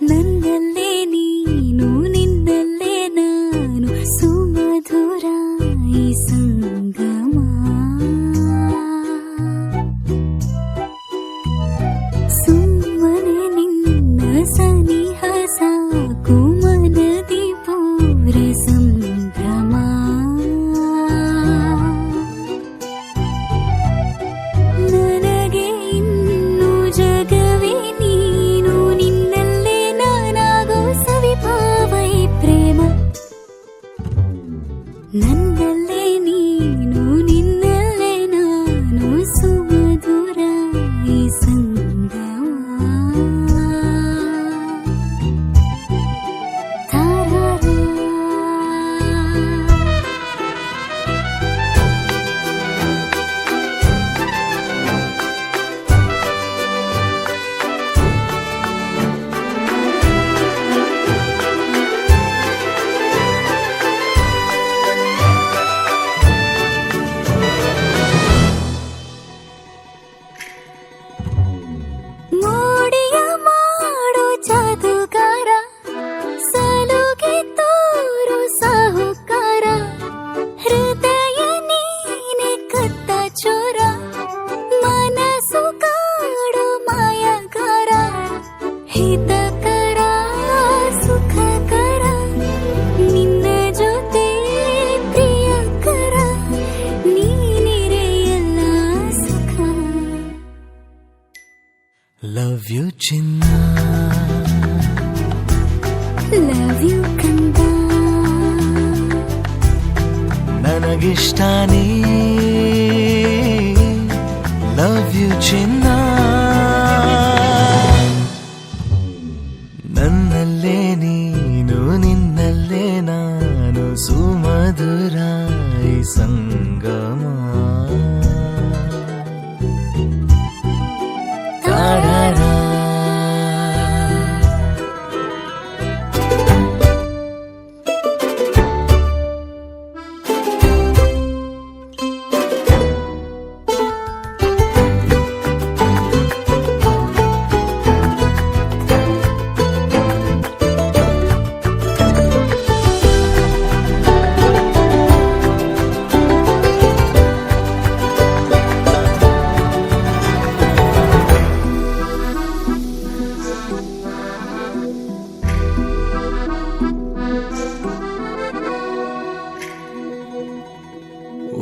Speaker 6: ನನ್ನಲ್ಲೇ ನೀನು ನಿನ್ನಲ್ಲೇ ನಾನು ಸುಮಧುರ ಈ ಸಂಗಮ. ಸುಮ್ಮನೆ ನಿನ್ನ ಸನಿಹ ಸಾಕು ಮನದಿ ಪೂರ ಸಂಭ್ರಮ. ನನಗೆ ಇನ್ನು ಜಗವೇ ನೀನು ನಿನ್ನಲ್ಲೇ ನಾನಾಗೋ ಸವಿಭಾವೈ ಪ್ರೇಮ. ನನ್ನಲ್ಲೇ ನೀನು ನಿನ್ನಲ್ಲೇ ನಾನು ಸುಮಧುರ ಈ ಸಂಗಮ. ತಾರಾರ ಮೋಡಿಯ ಮಾಡೋ ಜಾದುಗಾರ ಸಲುಗೆ ತೋರು ಸಾಹುಕಾರ. ಹೃದಯ ನೀನೆ ಕತ್ತ ಚೋರ ಮನಸ್ಸು ಕಾಡೋ ಮಾಯಗಾರ. ಹಿತಕರ ಸುಖಕರ ನಿನ್ನ ಜೊತೆ ಪ್ರಿಯಕರ ನೀನಿರೆ ಎಲ್ಲ ಸುಖ.
Speaker 3: ಲವ್ ಯು ಚಿನ್ನ,
Speaker 6: ಲವ್ ಯು ಕಂದ.
Speaker 3: ನನಗಿಷ್ಟಾನೇ ಲವ್ ಯು ಚಿನ್ನ. ನನ್ನಲ್ಲೇ ನೀನು ನಿನ್ನಲ್ಲೇ ನಾನು ಸುಮಧುರ ಈ ಸಂಗಮ. ತಾರಾರ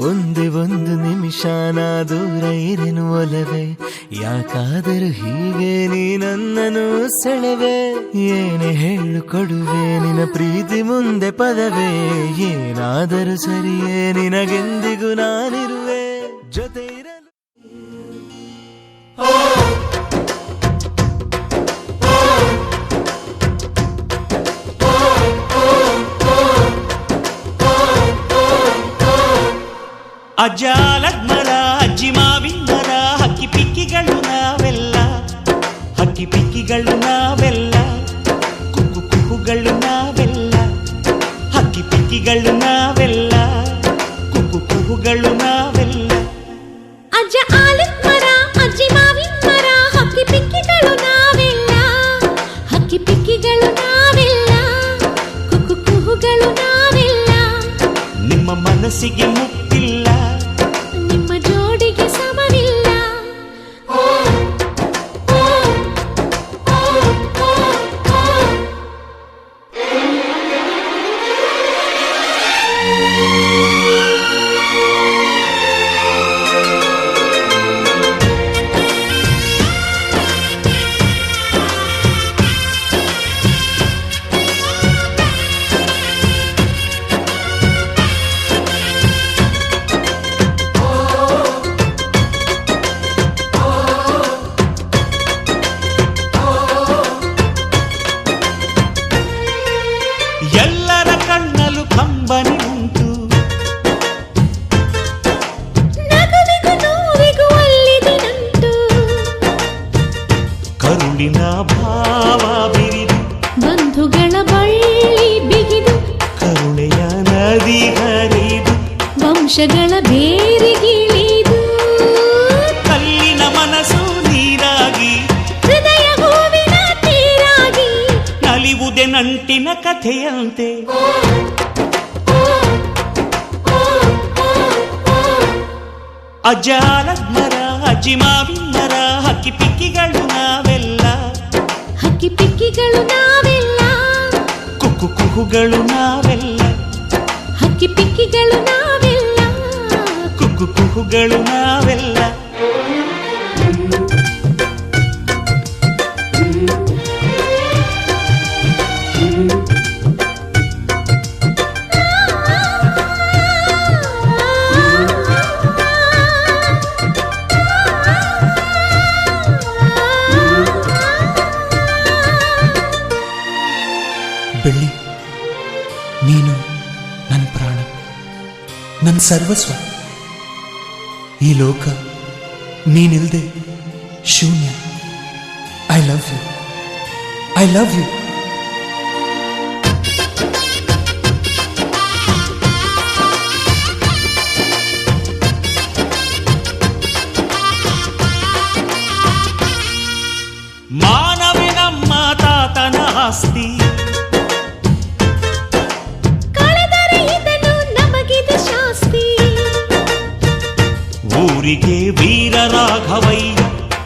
Speaker 3: ಒಂದೇ ಒಂದು ನಿಮಿಷ ನಾ ದೂರ ಇರೆನು ಒಲವೇ. ಯಾಕಾದರೂ ಹೀಗೆ ನೀ ನನ್ನನ್ನು ಸೆಳೆವೆ. ಏನೇ ಹೇಳು ಕೊಡುವೆ ನಿನ್ನ ಪ್ರೀತಿ ಮುಂದೆ ಪದವೇ. ಏನಾದರೂ ಸರಿಯೇ ನಿನಗೆಂದಿಗೂ ನಾನಿರುವೆ ಜೊತೆ ಇರಲು.
Speaker 7: ಅಜ್ಜ ಆಲದ ಅಜ್ಜಿ ಮಾವಿನ ಮರ ಹಕ್ಕಿ ಪಿಕ್ಕಿಗಳು ನಾವೆಲ್ಲ. ಹಕ್ಕಿ ಪಿಕ್ಕಿಗಳು ನಾವೆಲ್ಲ. ಕುಕ್ಕು ಕುಕ್ಕುಗಳು ನಾವೆಲ್ಲ. ಹಕ್ಕಿ ಪಿಕ್ಕಿಗಳು ನಾವೆಲ್ಲ. ಕುಕ್ಕು ಕುಕ್ಕುಗಳು ನಾವೆಲ್ಲ.
Speaker 2: ಅಜ್ಜ ಆಲದ ಮರ ಅಜ್ಜಿ ಮಾವಿನ ಮರ ಹಕ್ಕಿ ಪಿಕ್ಕಿಗಳು ನಾವೆಲ್ಲ. ಹಕ್ಕಿ ಪಿಕ್ಕಿಗಳು ನಾವೆಲ್ಲ. ಕುಕ್ಕು ಕುಹುಗಳು ನಾವೆಲ್ಲ.
Speaker 7: ನಿಮ್ಮ ಮನಸ್ಸಿಗೆ ಮುಟ್ಟಿಲ್ಲ.
Speaker 2: ನಿಮ್ಮ ಜೋಡಿಗೆ ಸಮವಿಲ್ಲ. ಹರುಷಗಳ ಬೇರಿಗಿಳಿದು
Speaker 7: ಕಲ್ಲಿನ ಮನಸ್ಸು ನೀರಾಗಿ
Speaker 2: ಹೃದಯ ಹೂವಿನ ತೀರಾಗಿ
Speaker 7: ನಲಿವುದೆ ನಂಟಿನ ಕಥೆಯಂತೆ ಅಜ್ಜಾಲದ ಮರ ಅಜ್ಜಿ ಮಾವಿನ ಮರ ಹಕ್ಕಿ ಪಿಕ್ಕಿಗಳು ನಾವೆಲ್ಲ
Speaker 2: ಹಕ್ಕಿ ಪಿಕ್ಕಿಗಳು ನಾವೆಲ್ಲ
Speaker 7: ಕುಕ್ಕು ಕುಹುಗಳು ನಾವೆಲ್ಲ
Speaker 2: ಹಕ್ಕಿ ಪಿಕ್ಕಿಗಳು ನಾವೆಲ್ಲ
Speaker 7: ಕುಕ್ಕು ಕುಹುಗಳು ನಾವೆಲ್ಲ
Speaker 3: ಬೆಳ್ಳಿ, ನೀನು ನನ್ನ ಪ್ರಾಣ, ನನ್ನ ಸರ್ವಸ್ವ. ಈ ಲೋಕ ನೀನಿಲ್ದೆ ಶೂನ್ಯ. I love you, I love you.
Speaker 7: ಮಾನವೇ ನಮ್ಮ ತಾತನ ಆಸ್ತಿ,
Speaker 2: ಕಳೆದರೆ ಇದನ್ನು ನಮಗಿದು ಶಾಸ್ತಿ.
Speaker 7: ಊರಿಗೆ ವೀರ ರಾಘವಯ್ಯ,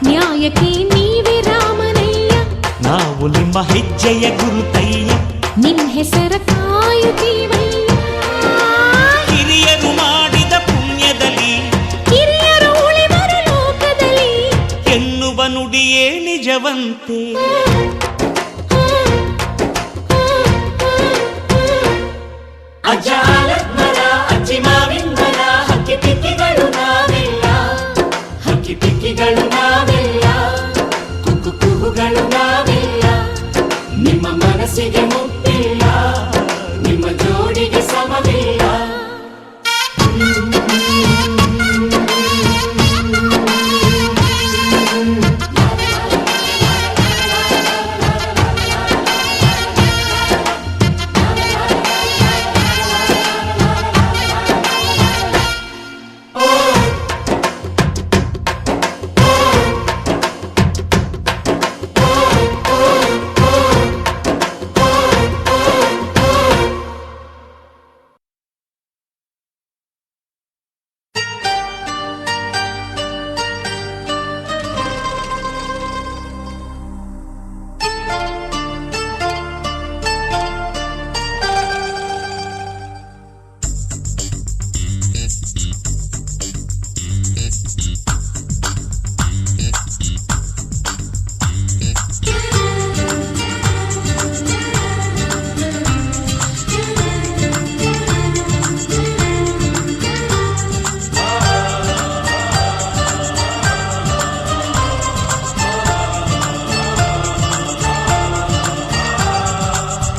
Speaker 2: ನ್ಯಾಯಕ್ಕೆ ನೀವೇ ರಾಮನಯ್ಯ,
Speaker 7: ನಾವು ನಿಮ್ಮ ಹೆಜ್ಜೆಯ ಗುರುತಯ್ಯ.
Speaker 2: ನಿನ್ ಹೆಸರ ಕಾಯುತ್ತೀವಯ್ಯ.
Speaker 7: ಹಿರಿಯರು ಮಾಡಿದ ಪುಣ್ಯದಲ್ಲಿ
Speaker 2: ಹಿರಿಯರು ಉಳಿವರು ಲೋಕದಲ್ಲಿ
Speaker 7: ಎನ್ನುವ ನುಡಿಯೇ ನಿಜವಂತೆ. ಅಜ್ಜಾಲದ ಮರ ಅಜ್ಜಿ ಮಾವಿನ ಮರ ಹಕ್ಕಿ ಪಿಕ್ಕಿಗಳು ನಾವೆಲ್ಲ, ಹಕ್ಕಿ ಪಿಕ್ಕಿಗಳು ನಾವೆಲ್ಲ, ಕುಕ್ಕು ಕುಹುಗಳು ನಾವೆಲ್ಲ. ನಿಮ್ಮ ಮನಸ್ಸಿಗೆ ಮುಟ್ಟಿಲ್ಲ, ನಿಮ್ಮ ಜೋಡಿಗೆ ಸಮವಿಲ್ಲ.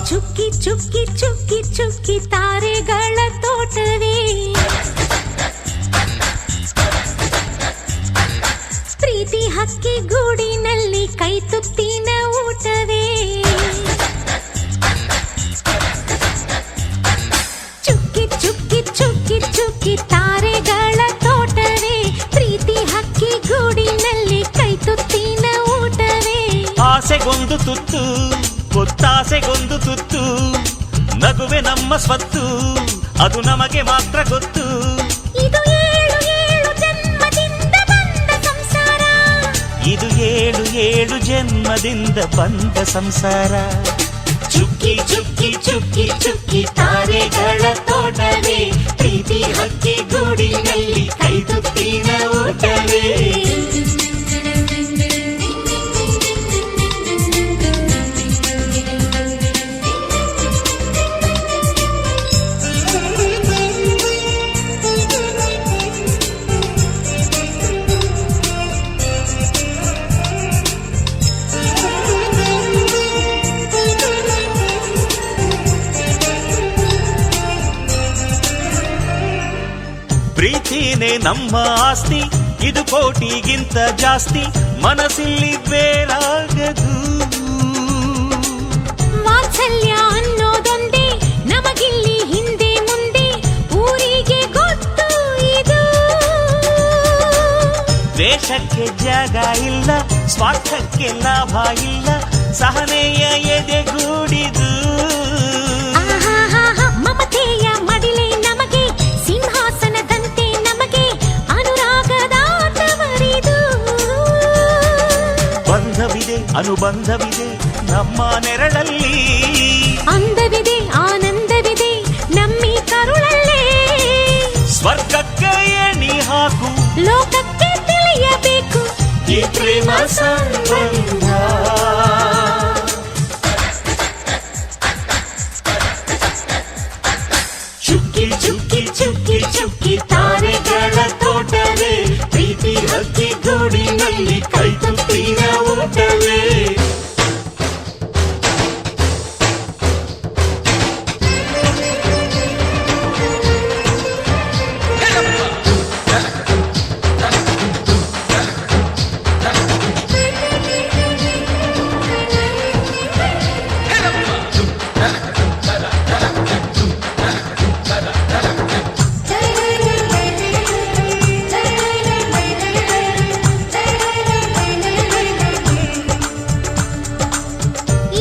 Speaker 2: ಚುಕ್ಕಿ ಚುಕ್ಕಿ ಚುಕ್ಕಿ ಚುಕ್ಕಿ ತಾರೆಗಳ ತೋಟವೇ, ಪ್ರೀತಿ ಹಕ್ಕಿ ಗೂಡಿನಲ್ಲಿ ಕೈ ತುತ್ತಿನ ಊಟವೇ. ಚುಕ್ಕಿ ಚುಕ್ಕಿ ಚುಕ್ಕಿ ಚುಕ್ಕಿ ತಾರೆಗಳ ತೋಟವೇ, ಪ್ರೀತಿ ಹಕ್ಕಿ ಗೂಡಿನಲ್ಲಿ ಕೈ ತುತ್ತಿನ ಊಟವೇ.
Speaker 7: ಆಸೆಗೊಂದು ತುತ್ತು, ಗೊತ್ತಾಸೆಗೊಂದು ತುತ್ತು, ನಗುವೆ ನಮ್ಮ ಸ್ವತ್ತು, ಅದು ನಮಗೆ ಮಾತ್ರ ಗೊತ್ತು.
Speaker 2: ಇದು ಏಳು ಏಳು ಜನ್ಮದಿಂದ ಬಂದ ಸಂಸಾರ,
Speaker 7: ಇದು ಏಳು ಏಳು ಜನ್ಮದಿಂದ ಬಂದ ಸಂಸಾರ. ಚುಕ್ಕಿ ಚುಕ್ಕಿ ಚುಕ್ಕಿ ಚುಕ್ಕಿ ತಾರೆಗಳ ತೋಟವೇ, ಪ್ರೀತಿ ಹಕ್ಕಿ ಗೂಡಿನಲ್ಲಿ ಕೈ ತುತ್ತಿನ ಊಟವೇ. ಪ್ರೀತಿನೇ ನಮ್ಮ ಆಸ್ತಿ, ಇದು ಕೋಟಿಗಿಂತ ಜಾಸ್ತಿ, ಮನಸ್ಸಿಲ್ಲಿ ಬೇರಾಗದು.
Speaker 2: ವಾತ್ಸಲ್ಯ ಅನ್ನೋದೊಂದೇ ನಮಗಿಲ್ಲಿ ಹಿಂದೆ ಮುಂದೆ ಊರಿಗೆ ಗೊತ್ತು.
Speaker 7: ದ್ವೇಷಕ್ಕೆ ಜಾಗ ಇಲ್ಲ, ಸ್ವಾರ್ಥಕ್ಕೆ ಲಾಭ ಇಲ್ಲ, ಸಹನೆಯ ಎದೆಗೂಡಿದು.
Speaker 2: ಮಮತೆಯ ಮಡಿಲೆ ನಮಗೆ, ಸಿಂಹಾಸನದಂತೆ ನಮಗೆ ಅನುರಾಗದ ತವರಿದು.
Speaker 7: ಬಂಧವಿದೆ ಅನುಬಂಧವಿದೆ ನಮ್ಮ ನೆರಳಲ್ಲಿ,
Speaker 2: ಅಂದವಿದೆ ಆನಂದವಿದೆ ನಮ್ಮಿ ಕರುಳಲ್ಲೇ.
Speaker 7: ಸ್ವರ್ಗಕ್ಕೆ ಎಣಿ ಹಾಕು,
Speaker 2: ಲೋಕಕ್ಕೆ ತಿಳಿಯಬೇಕು
Speaker 7: ಈ ಪ್ರೇಮ ಸಂಬಂಧ. ಚುಕ್ಕಿ ಚುಕ್ಕಿ ಚುಕ್ಕಿ ಚುಕ್ಕಿ ತಾರೆಗಳ ತೋಟವೇ, ಪ್ರೀತಿ ಹಕ್ಕಿ ಗೂಡಿನಲ್ಲಿ ಕೈತುತ್ತಿನ ಊಟವೇ.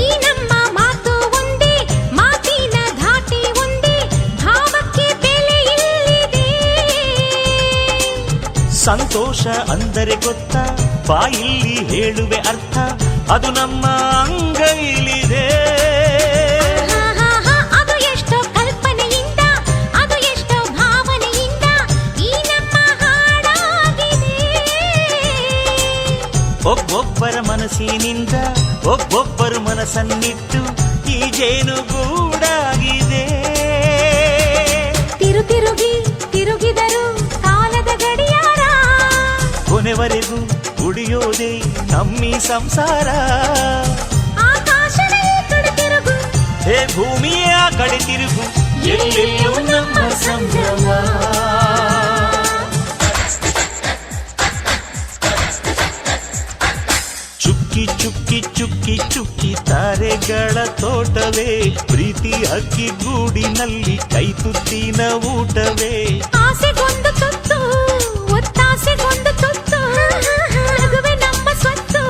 Speaker 2: ಈ ನಮ್ಮ ಮಾತು ಒಂದೇ, ಮಾತಿನ ಧಾಟಿ ಒಂದೇ, ಭಾವಕ್ಕೆ ಬೆಲೆ ಇಲ್ಲಿದೆ.
Speaker 7: ಸಂತೋಷ ಅಂದರೆ ಗೊತ್ತಾ, ಬಾಯಿಲ್ಲಿ ಹೇಳುವೆ ಅರ್ಥ, ಅದು ನಮ್ಮ ಅಂಗೈಲಿದೆ.
Speaker 2: ಅದು ಎಷ್ಟೋ ಕಲ್ಪನೆಯಿಂದ, ಅದು ಎಷ್ಟೋ ಭಾವನೆಯಿಂದ ಈ ನಮ್ಮ ಹಾಡಾಗಿದೆ.
Speaker 7: ಒಬ್ಬೊಬ್ಬರ ಮನಸ್ಸಿನಿಂದ ಒಬ್ಬೊಬ್ಬರು ಮನಸ್ಸನ್ನಿಟ್ಟು ಈ ಜೇನುಗೂಡಾಗಿದೆ.
Speaker 2: ತಿರುಗಿ ತಿರುಗಿದರು ಕಾಲದ ಗಡಿಯಾರ,
Speaker 7: ಕೊನೆವರೆಗೂ ಉಳಿಯೋದೇ ನಮ್ಮಿ ಸಂಸಾರ.
Speaker 2: ಆಕಾಶದ ಈ ಕಡೆ ತಿರುಗು,
Speaker 7: ಹೇ ಭೂಮಿಯ ಆ ಕಡೆ ತಿರುಗು, ಎಲ್ಲೆಲ್ಲೂ ನಮ್ಮ ಸಂಭ್ರಮ. ಚುಕ್ಕಿ ಚುಕ್ಕಿ ಚುಕ್ಕಿ ಚುಕ್ಕಿ ತಾರೆಗಳ ತೋಟವೇ, ಪ್ರೀತಿ ಹಕ್ಕಿ ಗೂಡಿನಲ್ಲಿ ಕೈತುತ್ತಿನ ಊಟವೇ.
Speaker 2: ಆಸೆಗೊಂದು ತುತ್ತು, ಒತ್ತಾಸೆಗೊಂದು ತುತ್ತು, ನಗುವೆ ನಮ್ಮ ಸ್ವತ್ತು,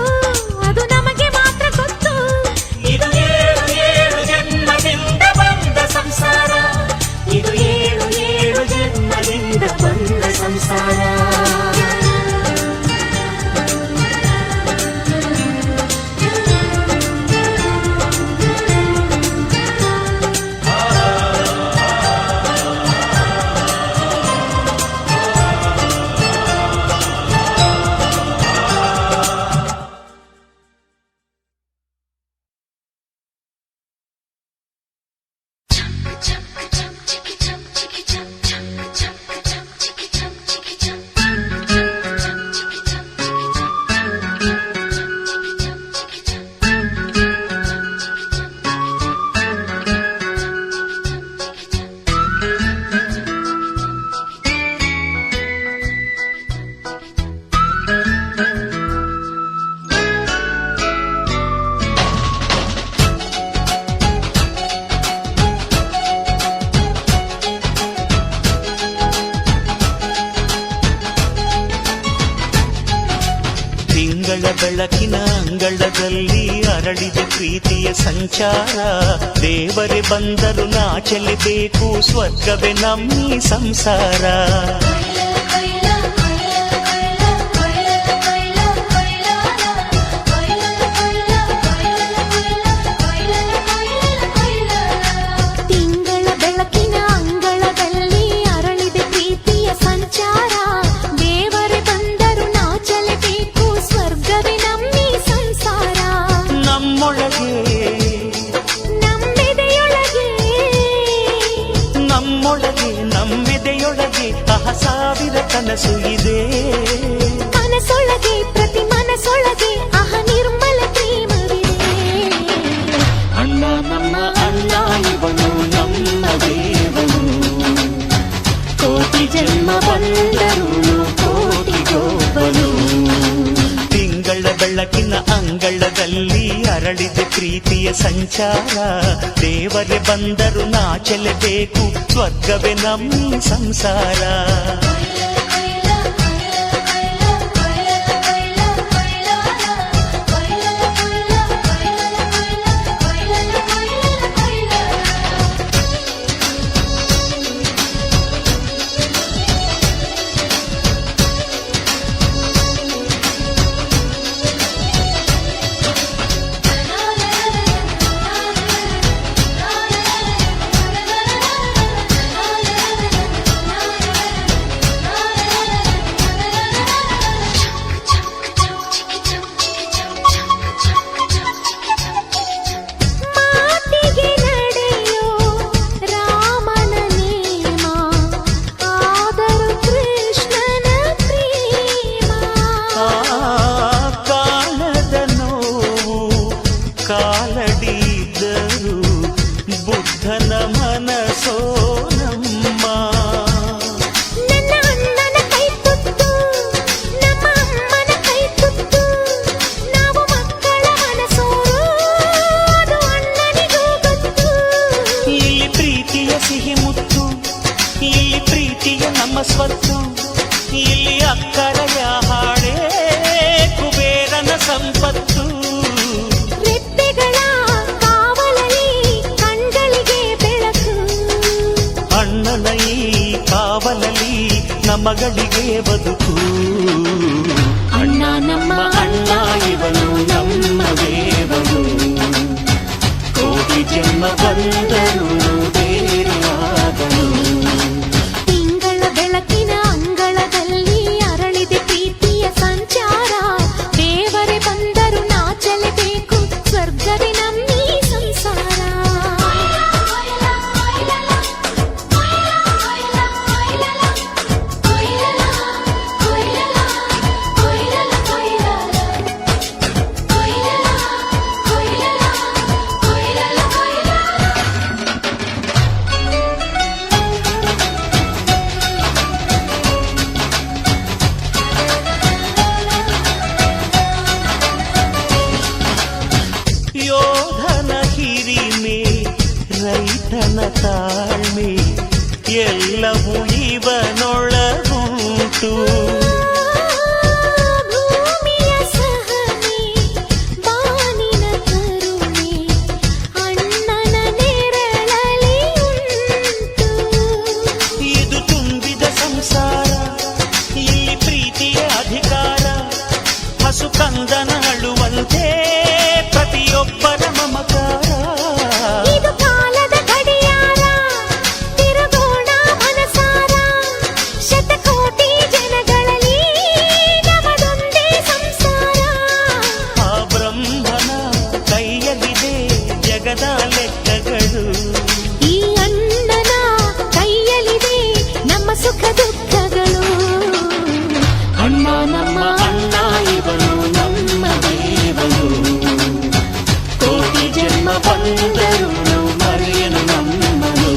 Speaker 2: ಅದು ನಮಗೆ ಮಾತ್ರ ಗೊತ್ತು.
Speaker 7: ಇದು ಏಳು ಏಳು ಜನ್ಮದಿಂದ ಬಂದ ಸಂಸಾರ, ಇದು ಏಳು ಏಳು ಜನ್ಮದಿಂದ ಬಂದ ಸಂಸಾರ. ಬೆಳಕಿನ ಅಂಗಳದಲ್ಲಿ ಅರಳಿದ ಪ್ರೀತಿಯ ಸಂಚಾರ. ದೇವರೇ ಬಂದರು ನಾಚಲೇಬೇಕು, ಸ್ವರ್ಗವೇ ನಮ್ಮಿ ಸಂಸಾರ.
Speaker 2: ತಿಂಗಳ ಬೆಳಕಿನ ಅಂಗಳದಲ್ಲಿ ಅರಳಿದ ಪ್ರೀತಿಯ ಸಂಚಾರ. ದೇವರೇ ಬಂದರು ನಾಚಲೇಬೇಕು, ಸ್ವರ್ಗವೇ ನಮ್ಮಿ ಸಂಸಾರ.
Speaker 7: ನಮ್ಮೊಳಗೆ ನಮ್ಮೆದೆಯೊಳಗೆ ಸಾವಿರ ಕನಸು ಇದೆ.
Speaker 2: ಕನಸೊಳಗೆ ಪ್ರತಿ ಮನಸೊಳಗೆ ನಿರ್ಮಲ ಪ್ರೇಮವಿದೆ.
Speaker 7: ಅಣ್ಣ ನಮ್ಮ ಅಣ್ಣ ಇವನು ನಮ್ಮ ದೇವನು, ಕೋಟಿ ಜನ್ಮ ಬಂದರು ಕೋಟಿಗೊಬ್ಬನು. ತಿಂಗಳ ಬೆಳಕಿನ ಅಂಗಳದಲ್ಲಿ ಅರಳಿದ ಪ್ರೀತಿಯ ಸಂಚಾರ. ದೇವರೇ ಬಂದರು ನಾಚಲೇಬೇಕು, ಸ್ವರ್ಗವೇ ನಮ್ಮಿ ಸಂಸಾರ. ತಾಳ್ಮೆ ಎಲ್ಲವೂ ಇವನೊಳಗುಂಟು.
Speaker 2: ಭೂಮಿಯ ಸಹನೆ ಬಾನಿನ ಕರುಣೆ ಅಣ್ಣನ ನೆರಳಲ್ಲಿ ಉಂಟು.
Speaker 7: ಇದು ತುಂಬಿದ ಸಂಸಾರ, ಇಲ್ಲಿ ಪ್ರೀತಿಯ ಅಧಿಕಾರ, ಹಸು ಕಂದನ ಅಳುವಂತೆ ಪ್ರತಿಯೊಬ್ಬರ ಮಮಕಾರ.
Speaker 2: ಇದು ಕಾಲದ ಗಡಿಯಾರ, ತಿರುಗೋಣ ಮನಸಾರ, ಶತಕೋಟಿ ಜನಗಳಲ್ಲಿ ನಮದೊಂದೇ ಸಂಸಾರ.
Speaker 7: ಆ ಬ್ರಹ್ಮನ ಕೈಯಲ್ಲಿದೆ ಜಗದ ಲೆಕ್ಕಗಳು,
Speaker 2: ಈ ಅಣ್ಣನ ಕೈಯಲ್ಲಿದೆ ನಮ್ಮ ಸುಖ ದುಃಖಗಳು. ಅಣ್ಣ ನಮ್ಮ ಅಣ್ಣ ಇವನು ನಮ್ಮ ದೇವನು, ಕೋಟಿ ಜನ್ಮ ಬಂದರು ಮರೆಯನು ನಮ್ಮನು.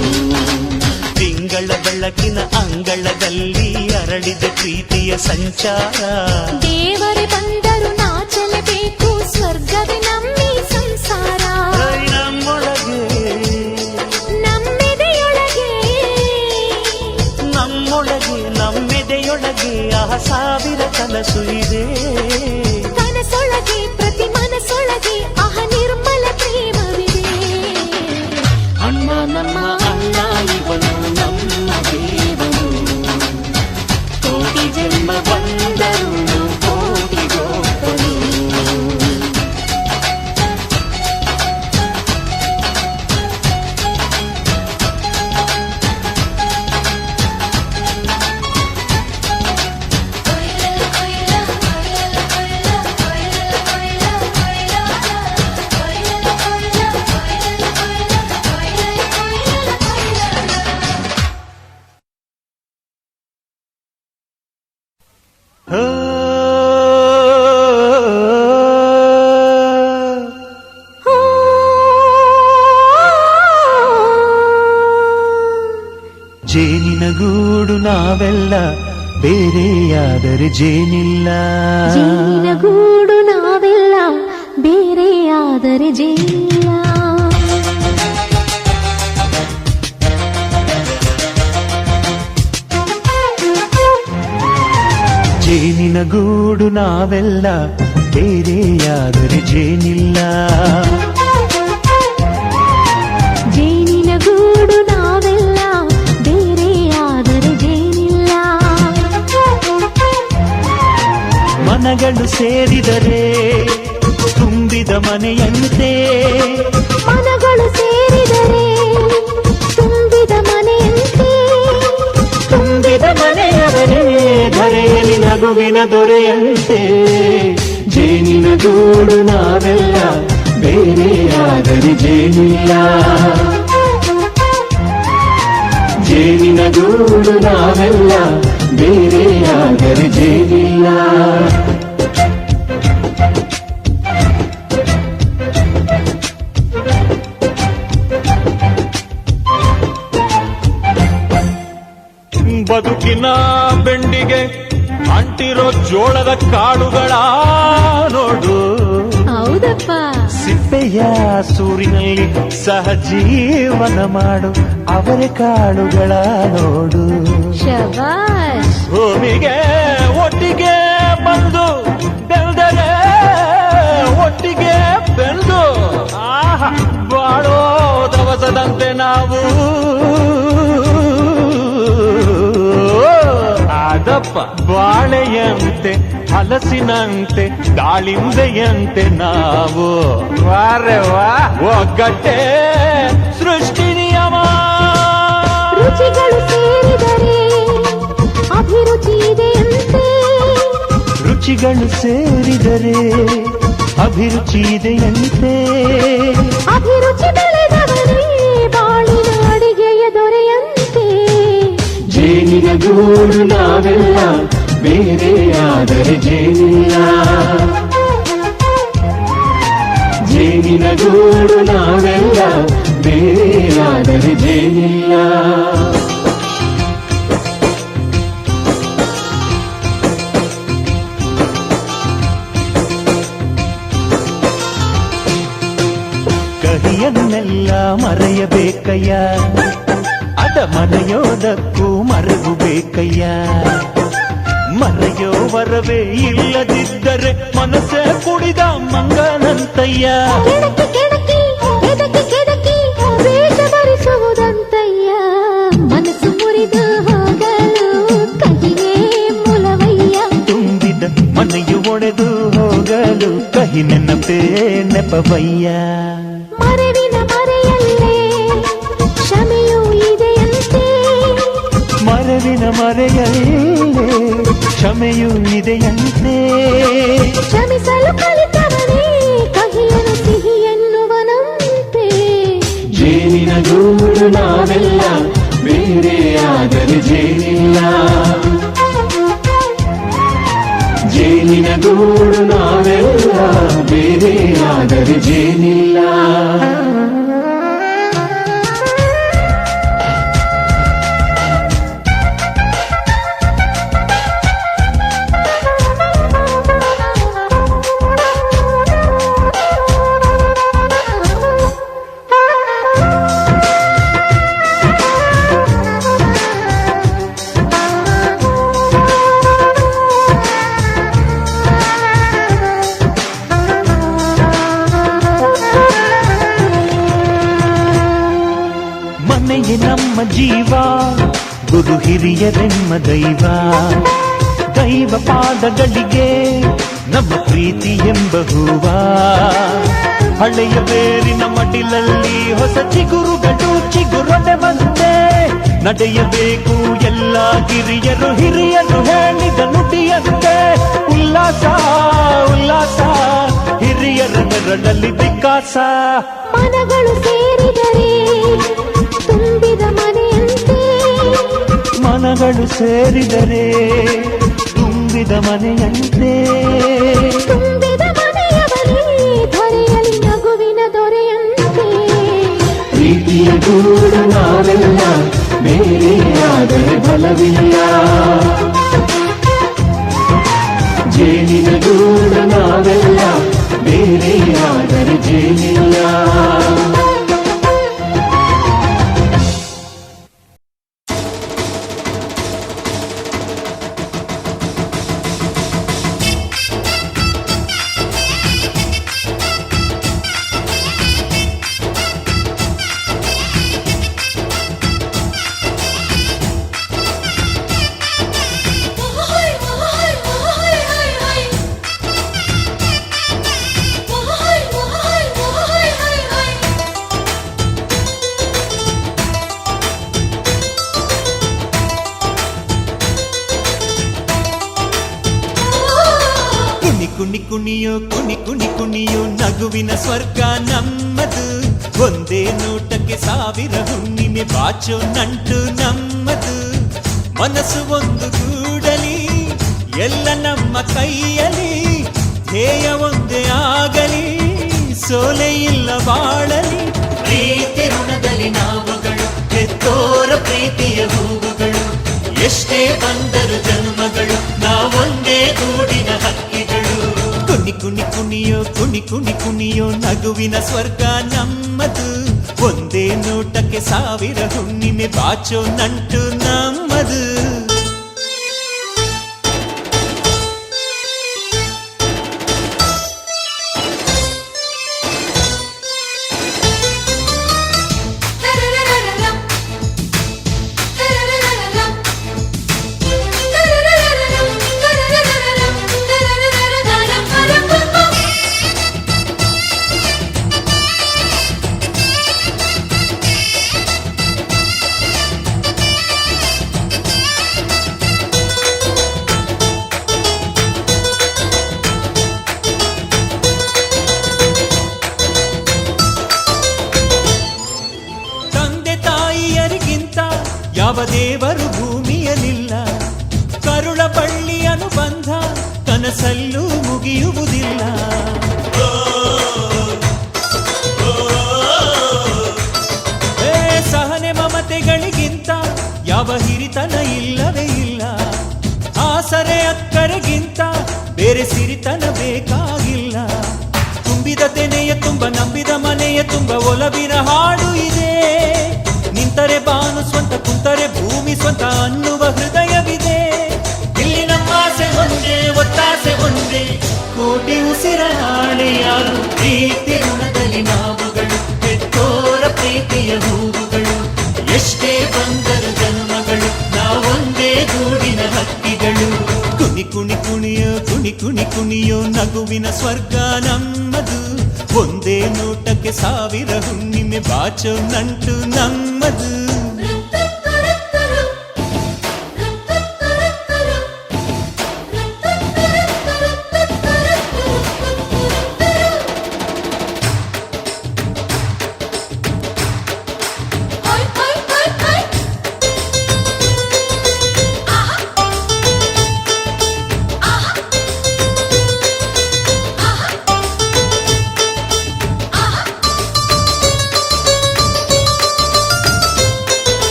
Speaker 7: ತಿಂಗಳ ಬೆಳಕಿನ ಅಂಗಳದಲ್ಲಿ ಅರಳಿದ ಪ್ರೀತಿಯ ಸಂಚಾರ.
Speaker 2: ದೇವರೇ ಬಂದರು ನಾಚಲೇಬೇಕು, ಸ್ವರ್ಗವೇ ನಮ್ಮಿ ಸಂಸಾರ.
Speaker 7: ನಮ್ಮೊಳಗೆ
Speaker 2: ನಮ್ಮೆದೆಯೊಳಗೆ
Speaker 7: ನಮ್ಮೊಳಗೆ ನಮ್ಮೆದೆಯೊಳಗೆ ಆ ಸಾವಿರ ಕನಸು ಇದೆ.
Speaker 2: ಕನಸೊಳಗೆ ಪ್ರತಿ ಮನಸೊಳಗೆ ಆಹ ನಿರ್ಮಲ ಪ್ರೇಮವಿದೆ. ಅಣ್ಣ ನಮ್ಮ ಅಣ್ಣ ಇವನು ನಮ್ಮ ದೇವನು, ಕೋಟಿ ಜನ್ಮ ಬಂದರು ಕೋಟಿ ಗೋಪನು.
Speaker 7: ಓ, ಜೇನಿನ ಗೂಡು ನಾವೆಲ್ಲ, ಬೇರೆಯಾದರೆ ಜೇನಿಲ್ಲ.
Speaker 2: ಜೇನಿನ ಗೂಡು ನಾವೆಲ್ಲ, ಬೇರೆಯಾದರೆ ಜೇನಿಲ್ಲ.
Speaker 7: ಜೇನಿನ ಗೂಡು ನಾವೆಲ್ಲ, ಬೇರೆಯಾದರೆ ಜೇನಿಲ್ಲ.
Speaker 2: ಜೇನಿನ ಗೂಡು ನಾವೆಲ್ಲ, ಬೇರೆಯಾದರೆ ಜೇನಿಲ್ಲ.
Speaker 7: ಮನಗಳು ಸೇರಿದರೆ ತುಂಬಿದ ಮನೆಯಂತೆ,
Speaker 2: ಮನಗಳು ಸೇರಿದರೆ ತುಂಬಿದ ಮನೆಯಂತೆ.
Speaker 7: ತುಂಬಿದ ಮನೆಯವರೇ ಧರೆಯಲ್ಲಿ ನಗುವಿನ ದೊರೆಯಂತೆ. ಜೇನಿನ ಗೂಡು ನಾವೆಲ್ಲ, ಬೇರೆಯಾದರೆ ಜೇನಿಲ್ಲ. ಜೇನಿನ ಗೂಡು ನಾವೆಲ್ಲ, ಬೇರೆಯಾದರೆ ಜೇನಿಲ್ಲ.
Speaker 8: ಬದುಕಿನ ಬೆಂಡಿಗೆ ಅಂಟಿರೋ ಜೋಳದ ಕಾಳುಗಳ ನೋಡು,
Speaker 2: ಹೌದಪ್ಪ.
Speaker 7: ಸಿಪ್ಪೆಯ ಸೂರಿನಲ್ಲಿ ಸಹಜೀವನ ಮಾಡು ಅವರ ಕಾಳುಗಳ ನೋಡು.
Speaker 2: ಶಬಾಷ್.
Speaker 8: ಭೂಮಿಗೆ ಒಟ್ಟಿಗೆ ಬಂದು ಬೆಳೆದರೆ ಒಟ್ಟಿಗೆ ಬೆಳೆದು ಆಹಾ ಬಾಳೋ ದವಸದಂತೆ ನಾವು. ಅದಪ್ಪ ಬಾಳೆಯಂತೆ ಹಲಸಿನಂತೆ ದಾಳಿಂಬೆಯಂತೆ ನಾವು. ವಾರೆ ವಾ ಒಗ್ಗಟ್ಟೆ ಸೃಷ್ಟಿ ನಿಯಮ.
Speaker 2: ರುಚಿಗಳು ಸೇರಿದರೆ ಅಭಿರುಚಿ ಇದೆಯಂತೆ.
Speaker 7: ರುಚಿಗಳು ಸೇರಿದರೆ ಅಭಿರುಚಿ ಇದೆಯಂತೆ.
Speaker 2: ಅಭಿರುಚಿ ಬೆಳೆದವರೇ ಬಾಳಿನ ಅಡಿಗೆಯ ದೊರೆಯಂತೆ.
Speaker 3: ಜೇನಿನ ಗೂಡು ನಾವೆಲ್ಲ, ಬೇರೆಯಾದರೆ ಜೇನಿಲ್ಲ. ಜೇನಿನ ಗೂಡು ನಾವೆಲ್ಲ, ಬೇರೆಯಾದರೆ ಜೇನಿಲ್ಲ.
Speaker 7: ಕಹಿಯನ್ನೆಲ್ಲ ಮರೆಯಬೇಕ
Speaker 8: ಬೇಕಯ್ಯ ಅದ ಮರೆಯೋದಕ್ಕೂ ಮರವು ಬೇಕಯ್ಯ ಮರೆಯೋವರವೇ ಇಲ್ಲದಿದ್ದರೆ ಮನಸ್ಸೇ ಕುಡಿದ ಮಂಗನಂತಯ್ಯ
Speaker 6: ಕೆಣಕಿ ಕೆಣಕಿ ಕೆದಕಿ ಕೆದಕಿ ವೇಷ ಧರಿಸುವುದಂತಯ್ಯ ಮನಸ್ಸು ಮುರಿದು ಹೋಗಲು ಕಹಿನೇ ಮೂಲವಯ್ಯ
Speaker 8: ತುಂಬಿದ ಮನೆಯು ಒಡೆದು ಹೋಗಲು ಕಹಿ ನೆನಪೇ ನೆಪವಯ್ಯ
Speaker 6: ಮರವಿನ ಮರೆಯಲ್ಲೇ ಕ್ಷಮೆಯೂ ಇದೆಯಂತೆ
Speaker 8: ಮರವಿನ ಮರೆಯಲ್ಲೇ ಕ್ಷಮೆಯೂ ಇದೆಯಂತೆ
Speaker 6: ಕ್ಷಮಿಸಲು ಕಲಿತವನೇ ಕಹಿಯನ್ನು ಸಿಹಿ ಎನ್ನುವನಂತೆ
Speaker 3: ಜೇನಿನ ಗೂಡು ನಾವೆಲ್ಲ ಬೇರೆ ಆದರೆ ಜೇನಿಲ್ಲ ಜೇನಿನ ಗೂಡು ನಾವೆಲ್ಲ ಬೇರೆ ಆದರೆ ಜೇನಿಲ್ಲ
Speaker 8: ಮನೆಯೇ ನಮ್ಮ ಜೀವ ಗುರು ಹಿರಿಯರೆಮ್ಮ ದೈವ ದೈವ ಪಾದಗಳಿಗೆ ನಮ್ಮ ಪ್ರೀತಿ ಎಂಬ ಹೂವ ಹಳೆಯ ಬೇರಿನ ಮಡಿಲಲ್ಲಿ ಹೊಸ ಚಿಗುರುಗಳು ಚಿಗುರೊಡೆ ಬಂದೆ ನಡೆಯಬೇಕು ಎಲ್ಲ ಕಿರಿಯರು ಹಿರಿಯರು ಹೇಳಿದ ನುಡಿಯಂತೆ ಉಲ್ಲಾಸ ಉಲ್ಲಾಸ ಹಿರಿಯರ ಬೆರಳಲ್ಲಿ ವಿಕಾಸ
Speaker 6: ಮನಗಳು ಸೇರಿದರೆ ತುಂಬಿದ ಮನೆಯಂತೆ
Speaker 8: ಮನಗಳು ಸೇರಿದರೆ ತುಂಬಿದ ಮನೆಯಂತೆ
Speaker 6: ತುಂಬಿದ ಮನೆಯವರೇ ಧರೆಯಲ್ಲಿ ನಗುವಿನ ದೊರೆಯಂತೆ
Speaker 3: ಪ್ರೀತಿಯ ಗೂಡು ನಾವೆಲ್ಲ ಬೇರೆ ಆದರೆ ಬಲವಿಲ್ಲ ಜೇನಿನ ಗೂಡು ನಾವೆಲ್ಲ ಬೇರೆ ಆದರೆ ಜೇನಿಲ್ಲ
Speaker 7: ಕುಣಿ ಕುಣಿಯೋ ಕುಣಿ ಕುಣಿ ಕುಣಿಯೋ ನಗುವಿನ ಸ್ವರ್ಗ ನಮ್ಮದು ಒಂದೇ ನೋಟಕ್ಕೆ ಸಾವಿರ ಹುಣ್ಣಿಮೆ ಬಾಚೋ ನಂಟು ನಮ್ಮದು ಮನಸ್ಸು ಒಂದು ಗೂಡಲಿ ಎಲ್ಲ ನಮ್ಮ ಕೈಯಲ್ಲಿ ಧ್ಯೇಯ ಒಂದೇ ಆಗಲಿ ಸೋಲೆ ಇಲ್ಲ ಬಾಳಲಿ ಪ್ರೀತಿ ಋಣದಲ್ಲಿ ನಾವುಗಳು ಹೆತ್ತೋರ ಪ್ರೀತಿಯ ಹೂವುಗಳು ಎಷ್ಟೇ ಬಂದರು ಜನ್ಮಗಳು ನಾವೊಂದೇ ಗೂಡಿನ ಹಕ್ಕಿಗಳು ಕುಣಿ ಕುಣಿ ಕುಣಿಯೋ ಕುಣಿ ಕುಣಿ ಕುಣಿಯೋ ನಗುವಿನ ಸ್ವರ್ಗ ನಮ್ಮದು ಒಂದೇ ನೋಟಕ್ಕೆ ಸಾವಿರ ಹುಣ್ಣಿಮೆ ಬಾಚೋ ನಂಟು ನಮ್ಮದು ಯಾವ ದೇವರು ಭೂಮಿಯಲಿಲ್ಲ ಕರುಳ ಬಳ್ಳಿ ಅನುಬಂಧ ಕನಸಲ್ಲೂ ಮುಗಿಯುವುದಿಲ್ಲ ಸಹನೆ ಮಮತೆಗಳಿಗಿಂತ ಯಾವ ಹಿರಿತನ ಇಲ್ಲವೇ ಇಲ್ಲ ಆಸರೆ ಅಕ್ಕರೆಗಿಂತ ಬೇರೆ ಸಿರಿತನ ಬೇಕಾಗಿಲ್ಲ ತುಂಬಿದ ತೆನೆಯ ತುಂಬ ನಂಬಿದ ಮನೆಯ ತುಂಬ ಒಲವಿನ ಹಾಡು ಇದೆ ಕುಂತರೆ ಭೂಮಿ ಸ್ವಂತ ಅನ್ನುವ ಹೃದಯವಿದೆ. ಇಲ್ಲಿ ನಮ್ಮಾಸೆ ಒಂದೇ, ಒತ್ತಾಸೆ ಒಂದೇ, ಕೋಟಿ ಉಸಿರಾಳೆಯಾರು ಪ್ರೀತಿ ಋಣದಲ್ಲಿ ನಾವುಗಳು, ಹೆತ್ತೋರ ಪ್ರೀತಿಯ ಹೂವುಗಳು. ಎಷ್ಟೇ ಬಂದರು ಜನ್ಮಗಳು, ನಾವೊಂದೇ ಗೂಡಿನ ಹಕ್ಕಿಗಳು. ಕುಣಿ ಕುಣಿ ಕುಣಿಯೋ ಕುಣಿ ಕುಣಿ ಕುಣಿಯೋ ನಗುವಿನ ಸ್ವರ್ಗ ನಮ್ಮದು. ಒಂದೇ ನೋಟಕ್ಕೆ ಸಾವಿರ ಹುಣ್ಣಿಮೆ ಬಾಚೋ ನಂಟು ನಮ್ಮದು.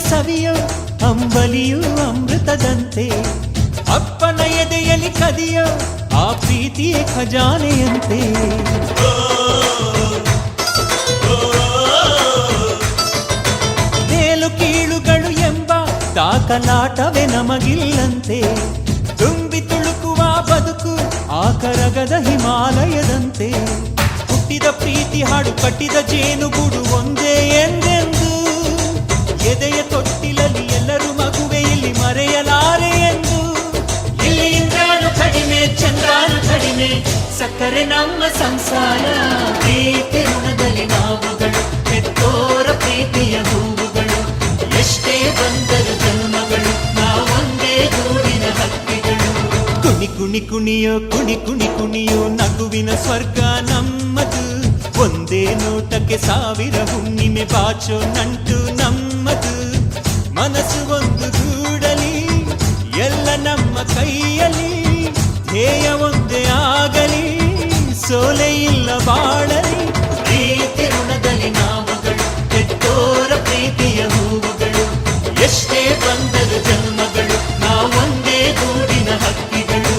Speaker 7: ಸವಿಯೋ ಅಂಬಲಿಯು ಅಮೃತದಂತೆ, ಅಪ್ಪನ ಎದೆಯಲ್ಲಿ ಕದಿಯೋ ಆ ಪ್ರೀತಿಯ ಖಜಾನೆಯಂತೆ. ಮೇಲು ಕೀಳುಗಳು ಎಂಬ ದಾಖಲಾಟವೇ ನಮಗಿಲ್ಲಂತೆ. ತುಂಬಿ ತುಳುಕುವ ಬದುಕು ಆ ಕರಗದ ಹಿಮಾಲಯದಂತೆ. ಹುಟ್ಟಿದ ಪ್ರೀತಿ ಹಾಡು ಕಟ್ಟಿದ ಜೇನುಗೂಡು ಒಂದೇ ಎಂದೆಂದು. ಎದೆಯ ತೊಟ್ಟಿಲಲ್ಲಿ ಎಲ್ಲರೂ ಮಗುವೆ ಇಲ್ಲಿ ಮರೆಯಲಾರೆ ಎಂದು. ಇಲ್ಲಿ ಇಂದ್ರಾನು ಕಡಿಮೆ ಚಂದ್ರಾನು ಕಡಿಮೆ, ಸಕ್ಕರೆ ನಮ್ಮ ಸಂಸಾರ. ಪ್ರೀತಿ ಋಣದಲ್ಲಿ ನಾವುಗಳು, ಹೆತ್ತೋರ ಪ್ರೀತಿಯ ಹೂವುಗಳು. ಎಷ್ಟೇ ಬಂದರು ಜನ್ಮಗಳು, ನಾವೊಂದೇ ಗೂಡಿನ ಹಕ್ಕಿಗಳು. ಕುಣಿ ಕುಣಿ ಕುಣಿಯೋ ಕುಣಿ ಕುಣಿ ಕುಣಿಯೋ ನಗುವಿನ ಸ್ವರ್ಗ ನಮ್ಮದು. ಒಂದೇ ನೋಟಕ್ಕೆ ಸಾವಿರ ಹುಣ್ಣಿಮೆ ಬಾಚೋ ನಂಟು ನಮ್ಮದು. ಮನಸ್ಸು ಒಂದು ಗೂಡಲಿ, ಎಲ್ಲ ನಮ್ಮ ಕೈಯಲ್ಲಿ. ಧ್ಯೇಯ ಒಂದೇ ಆಗಲಿ, ಸೋಲೆ ಇಲ್ಲ ಬಾಳಲಿ. ಪ್ರೀತಿ ಋಣದಲ್ಲಿ ನಾವುಗಳು, ಹೆತ್ತೋರ ಪ್ರೀತಿಯ ಹೂವುಗಳು. ಎಷ್ಟೇ ಬಂದರು ಜನ್ಮಗಳು, ನಾವೊಂದೇ ಗೂಡಿನ ಹಕ್ಕಿಗಳು.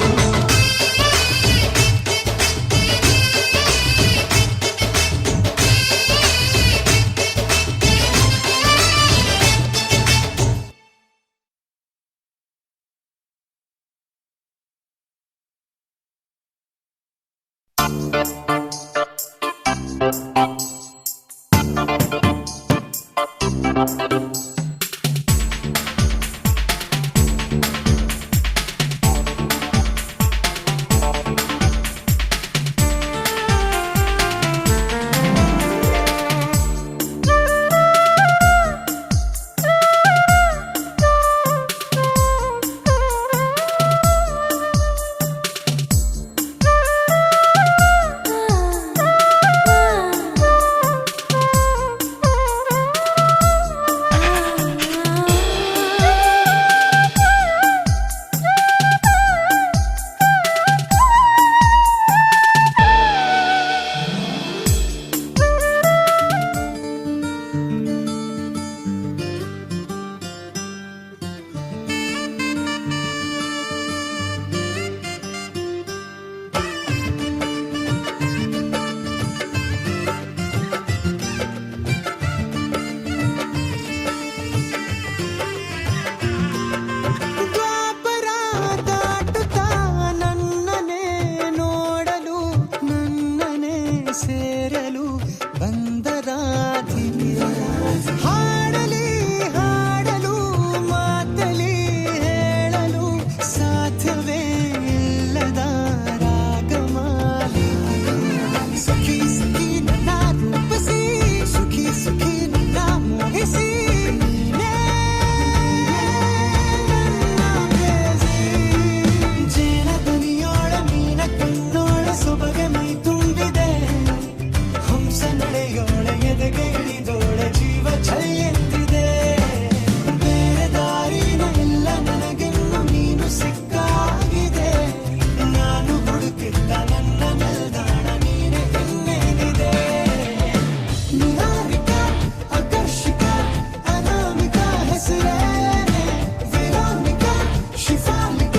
Speaker 4: She finally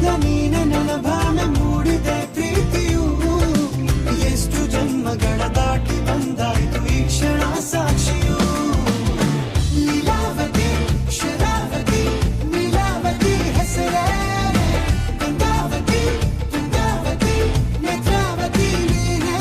Speaker 4: ಮೊದಲ ನೀನೆ ನನ್ನ ಭಾವನೆ ಮೂಡಿದೆ ಪ್ರೀತಿಯು ಎಷ್ಟು ಜನ್ಮಗಳ ದಾಟಿ ಬಂದಾಯ್ತು ಈ ಕ್ಷಣ ಸಾಕ್ಷಿಯು ಲೀಲಾವತಿ ಶರಾವತಿ ನೀಲಾವತಿ ಹೆಸರೇ ಗಂಗಾವತಿ ತುಂಗಾವತಿ ನೇತ್ರಾವತಿ ನೀನೇ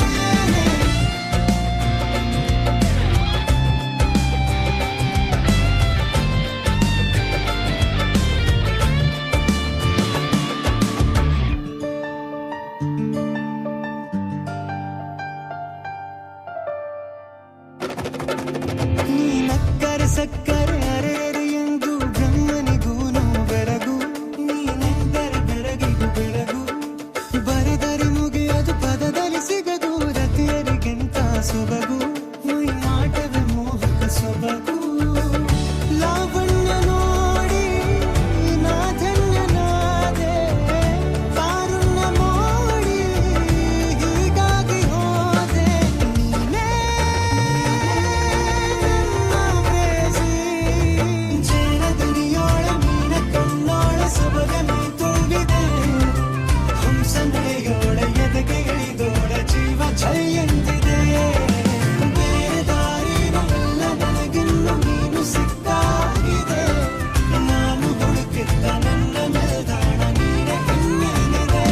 Speaker 4: ನೀನಕ್ಕರೆ ಸಕ್ಕರೆ ಅರೆರೆ ಎಂದು ಬ್ರಹ್ಮನಿಗೂನು ಬೆರಗು ನೀನೆಂದರೆ ಬೆರಗಿಗೂ ಬೆರಗು ಬರೆದರೆ ಮುಗಿಯದು ಪದದಲ್ಲಿ ಸಿಗದು ರತಿಯರಿಗೆಂತ ಸೊಬಗು ಮೈ ಆಟವೇ ಮೋಹಕ ಸೊಬಗು ಲಾವಣ್ಯ ನೋಡಿ ನಾ ಧನ್ಯನಾದೆ ಕಾರುಣ್ಯ ಮೋಡಿ ಹೀಗಾಗಿ ಹೋದೆ ನೀನೇ ಜೇನದನಿಯೋಳ ಮೀನ ಕಣ್ಣೋಳ ಸೊಬಗ ಮೈ ತುಂಬಿದೆ ಹಂಸನೆಯೋಳ ಎದೆಗೆ ಇಳಿದೋಳ ಜೀವ ಛೈ ಎಂದಿದೆ ಬೇರೆ ದಾರಿನಲ್ಲ ನನಗಿನ್ನು ನೀನು ಸಿಕ್ಕಾಗಿದೆ ನಾನು ಹುಡುಕಿದ್ದ ನನ್ನ ನಿಲ್ದಾಣ ನೀನೆ ಇನ್ನೇನಿದೆ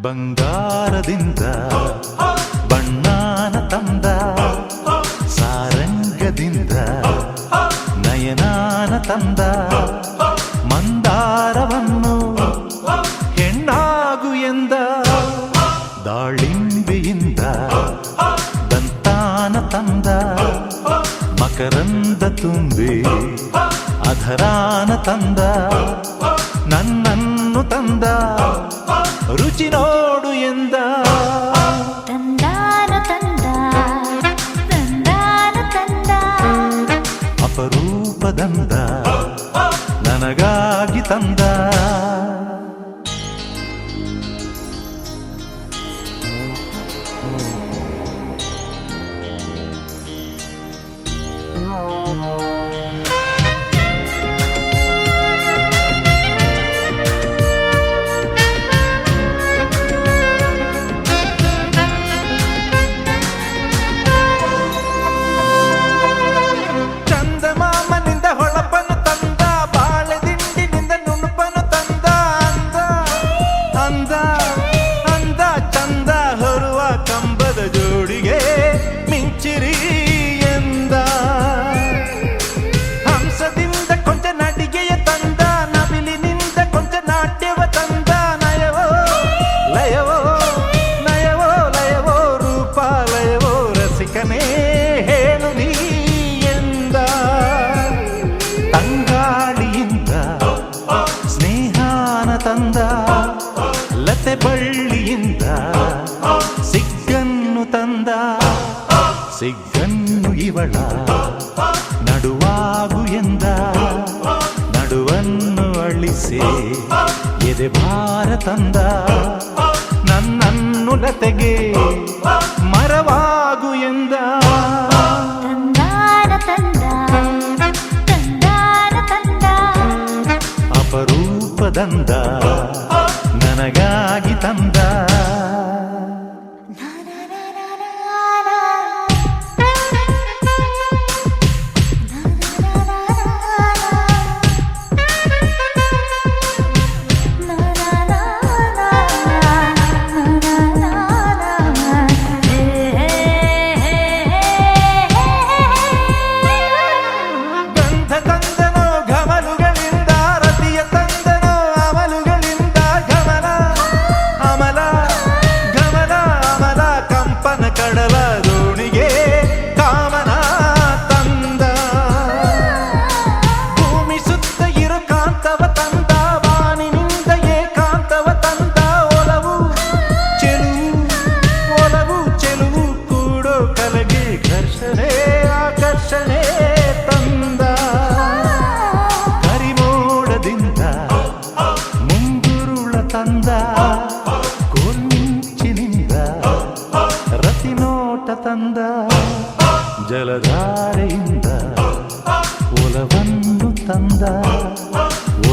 Speaker 8: ಬಂಗಾರದಿಂದ ಬಣ್ಣಾನ ತಂದ ಸಾರಂಗದಿಂದ ನಯನಾನ ತಂದ ಮಂದಾರವನ್ನು ಹೆಣ್ಣಾಗು ಎಂದ ದಾಳಿಂಬೆಯಿಂದ ದಂತಾನ ತಂದ ಮಕರಂದ ತುಂಬಿ ಅಧರಾನ ತಂದ ನನ್ನನ್ನು ತಂದ ರುಚಿ ನೋಡು ಎಂದ
Speaker 2: ತಂದಾನ ತಂದ ತಂದಾನ ತಂದ
Speaker 8: ಅಪರೂಪದಂದ ನನಗಾಗಿ ತಂದ ಚಂದಮಾಮನಿಂದ ಹೊಳಪನು ತಂದ ಬಾಳೆದಿಂಡಿನಿಂದ ನುಣುಪನು ತಂದ ಅಂದ ಅಂದ ಅಂದ ಚಂದ ಹೊರುವ ಕಂಬದ ಜೋಡಿಗೆ ಮಿಂಚಿರಿ ಎಂದ ಹಂಸದಿಂದ ಕೊಂಚ ನಡಿಗೆಯ ತಂದ ನವಿಲಿನಿಂದ ಕೊಂಚ ನಾಟ್ಯವ ತಂದ ನಯವೋ ಲಯವೋ ನಯವೋ ಲಯವೋ ರೂಪಾಲಯವೋ ರಸಿಕನೇ ಹೇಳು ನೀ ಎಂದ ತಂಗಾಳಿಯಿಂದ ಸ್ನೇಹಾನ ತಂದ ಲತೆ ಬಳ್ಳಿಯಿಂದ ಸಿಗ್ಗನ್ನು ತಂದ ಸಿಗ್ಗನ್ನು ಇವಳ ನಡುವಾಗು ಎಂದ ನಡುವನ್ನು ಅಳಿಸಿ ಎದೆ ಭಾರ ತಂದ ನನ್ನನ್ನು ಲತೆಗೆ ಮರವಾಗು ಎಂದ
Speaker 2: ತಂದಾನ ತಂದ ತಂದಾನ ತಂದ
Speaker 8: ಅಪರೂಪದಂದ ನನಗಾಗಿ ತಂದ
Speaker 2: ನಾ ನಾ ನಾ ನಾ ನಾ ನಾ.
Speaker 8: ತಲೆಗೆ ಘರ್ಷಣೆ ಆಕರ್ಷಣೆ ತಂದ ಕರಿಮೋಡದಿಂದ ಮುಂಗುರುಳ ತಂದ ಕೊಂಚಿನಿಂದ ರತಿನೋಟ ತಂದ ಜಲಧಾರೆಯಿಂದ ಒಲವನ್ನು ತಂದ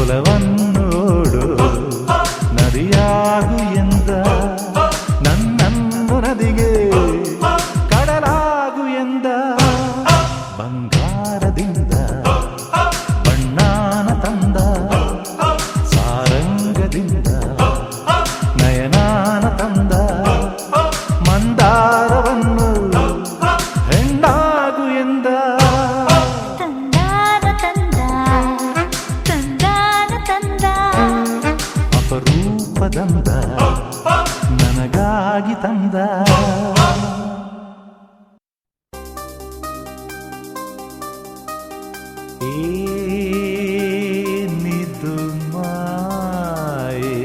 Speaker 8: ಒಲವನ್ನು ಓಡು ನದಿಯಾಗು ಎಂದ ನನ್ನನ್ನು ನದಿಗೆ ಕಡಲಾಗು ಎಂದ ಬಂಗಾರದಿಂದ ಬಣ್ಣಾನ ತಂದ ಸಾರಂಗದಿಂದ ನಯನಾನ ತಂದ ಮಂದಾರವನ್ನು ಹೆಣ್ಣಾಗು ಎಂದ
Speaker 2: ತಂದಾನ ತಂದ ತಂದಾನ ತಂದ
Speaker 8: ಅಪರೂಪದಂದ ನನಗಾಗಿ ತಂದ ಏನಿದು ಮಾಯೆ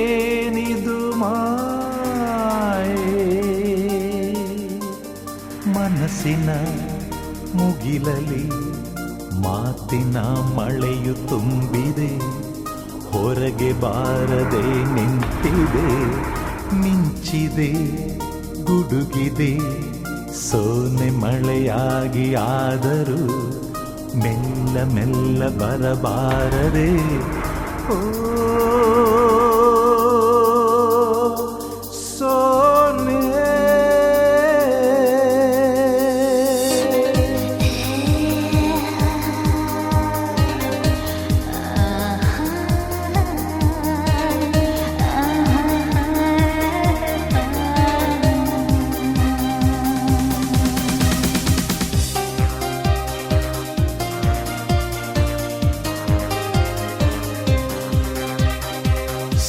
Speaker 8: ಏನಿದು ಮಾಯೆ ಮನಸ್ಸಿನ ಮುಗಿಲಲಿ ಮಾತಿನ ಮಳೆಯು ತುಂಬಿದೆ ಹೊರಗೆ ಬಾರದೆ ನಿಂತಿದೆ ಮಿಂಚಿದೆ ಗುಡುಗಿದೆ ಸೋನೆ ಮಳೆಯಾಗಿ ಆದರೂ ಮೆಲ್ಲ ಮೆಲ್ಲ ಬರಬಾರದೆ ಓ ಸೋನೆ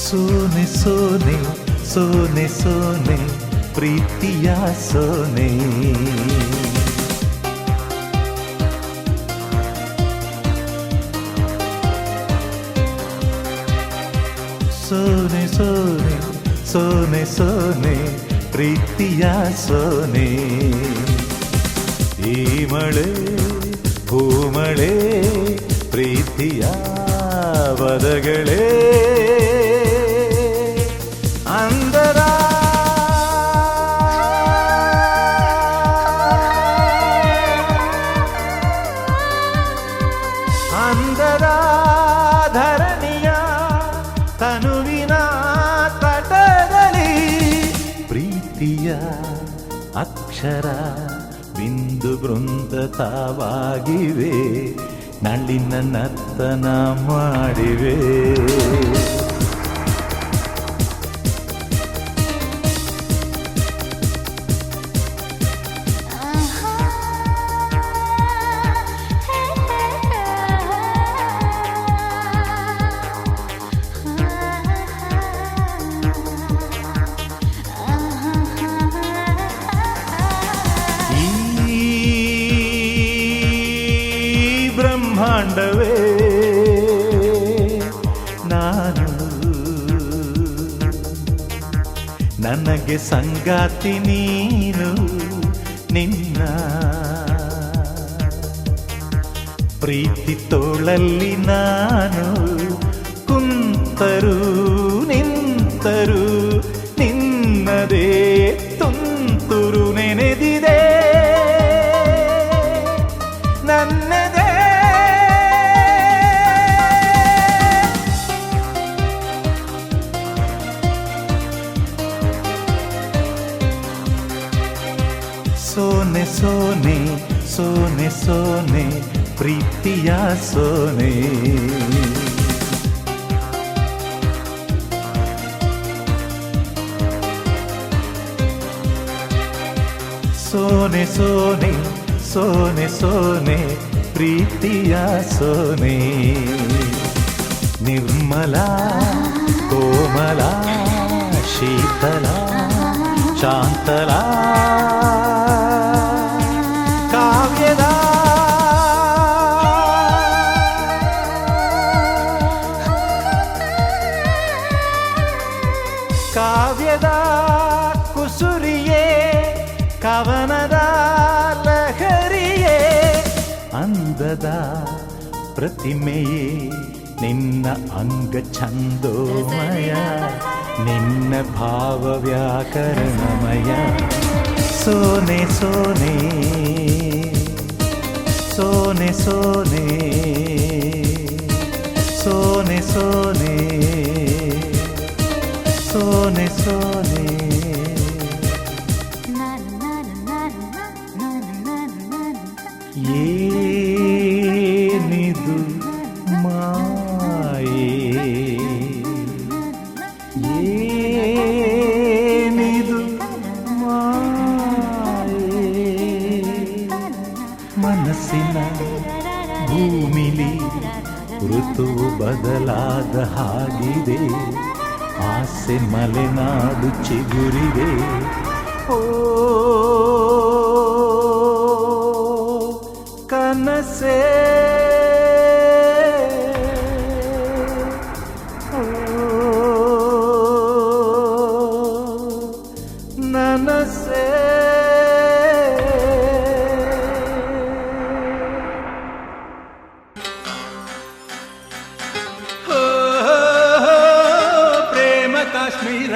Speaker 8: ಸೋನೆ ಸೋನೆ ಸೋನೆ ಸೋನೆ ಪ್ರೀತಿಯ ಸೋನೆ ಸೋನೆ ಸೋನೆ ಸೋನೆ ಸೋನೆ ಪ್ರೀತಿಯ ಸೋನೆ ಈ ಮಳೆ ಹೂಮಳೆ ಪ್ರೀತಿಯ ವರಗಳೇ ಅಂದರ ಅಂದರ ಧರಣಿಯ ತನುವಿನ ತಟದಲ್ಲಿ ಪ್ರೀತಿಯ ಅಕ್ಷರ ಬಿಂದು ಬೃಂದ ತಾವಾಗಿವೆ ನಳಿನ ನರ್ತನ ಮಾಡಿವೆ ಬ್ರಹ್ಮಾಂಡವೇ ನಾನು ನನಗೆ ಸಂಗಾತಿ ನೀನು ನಿನ್ನ ಪ್ರೀತಿ ತೋಳಲ್ಲಿ ನಾನು ಕುಂತರು ನಿಂತರು ನಿನ್ನದೇ ತುಂತುರು ನೆನೆದಿದೆ ನನ್ನದೇ ಸೋನೆ ಸೋನೆ ಸೋನೆ ಸೋನೆ ಪ್ರೀತಿಯ ಸೋನೆ ಸೋನೆ ಸೋನೆ ಸೋನೆ ಸೋನೆ ಪ್ರೀತಿಯ ಸೋನೆ ನಿರ್ಮಲ ಕೋಮಲ ಶೀತಲ ಶಾಂತಲ ಕಾವ್ಯದ ಕಾವ್ಯದ ಪ್ರತಿಮೆಯೇ ನಿನ್ನ ಅಂಗ ಛಂದೋಮಯ ನಿನ್ನ ಭಾವ ವ್ಯಾಕರಣಮಯ ಸೋನೆ ಸೋನೆ ಸೋನೆ ಸೋನೆ ಸೋನೆ ಸೋನೆ ಸೋನೆ ಸೋನೆ ಏನಿದು ಮಾಯೆ ಏನಿದು ಮಾಯೆ ಮನಸ್ಸಿನ ಭೂಮಿಲಿ ಋತುವು ಬದಲಾದ ಹಾಗಿದೆ ಆಸೆ ಮಲೆನಾಡು ಚಿಗುರಿದೆ ಓ ಕನಸೇ ಓ ನನಸೇ ಪ್ರೇಮ ಕಾಶ್ಮೀರ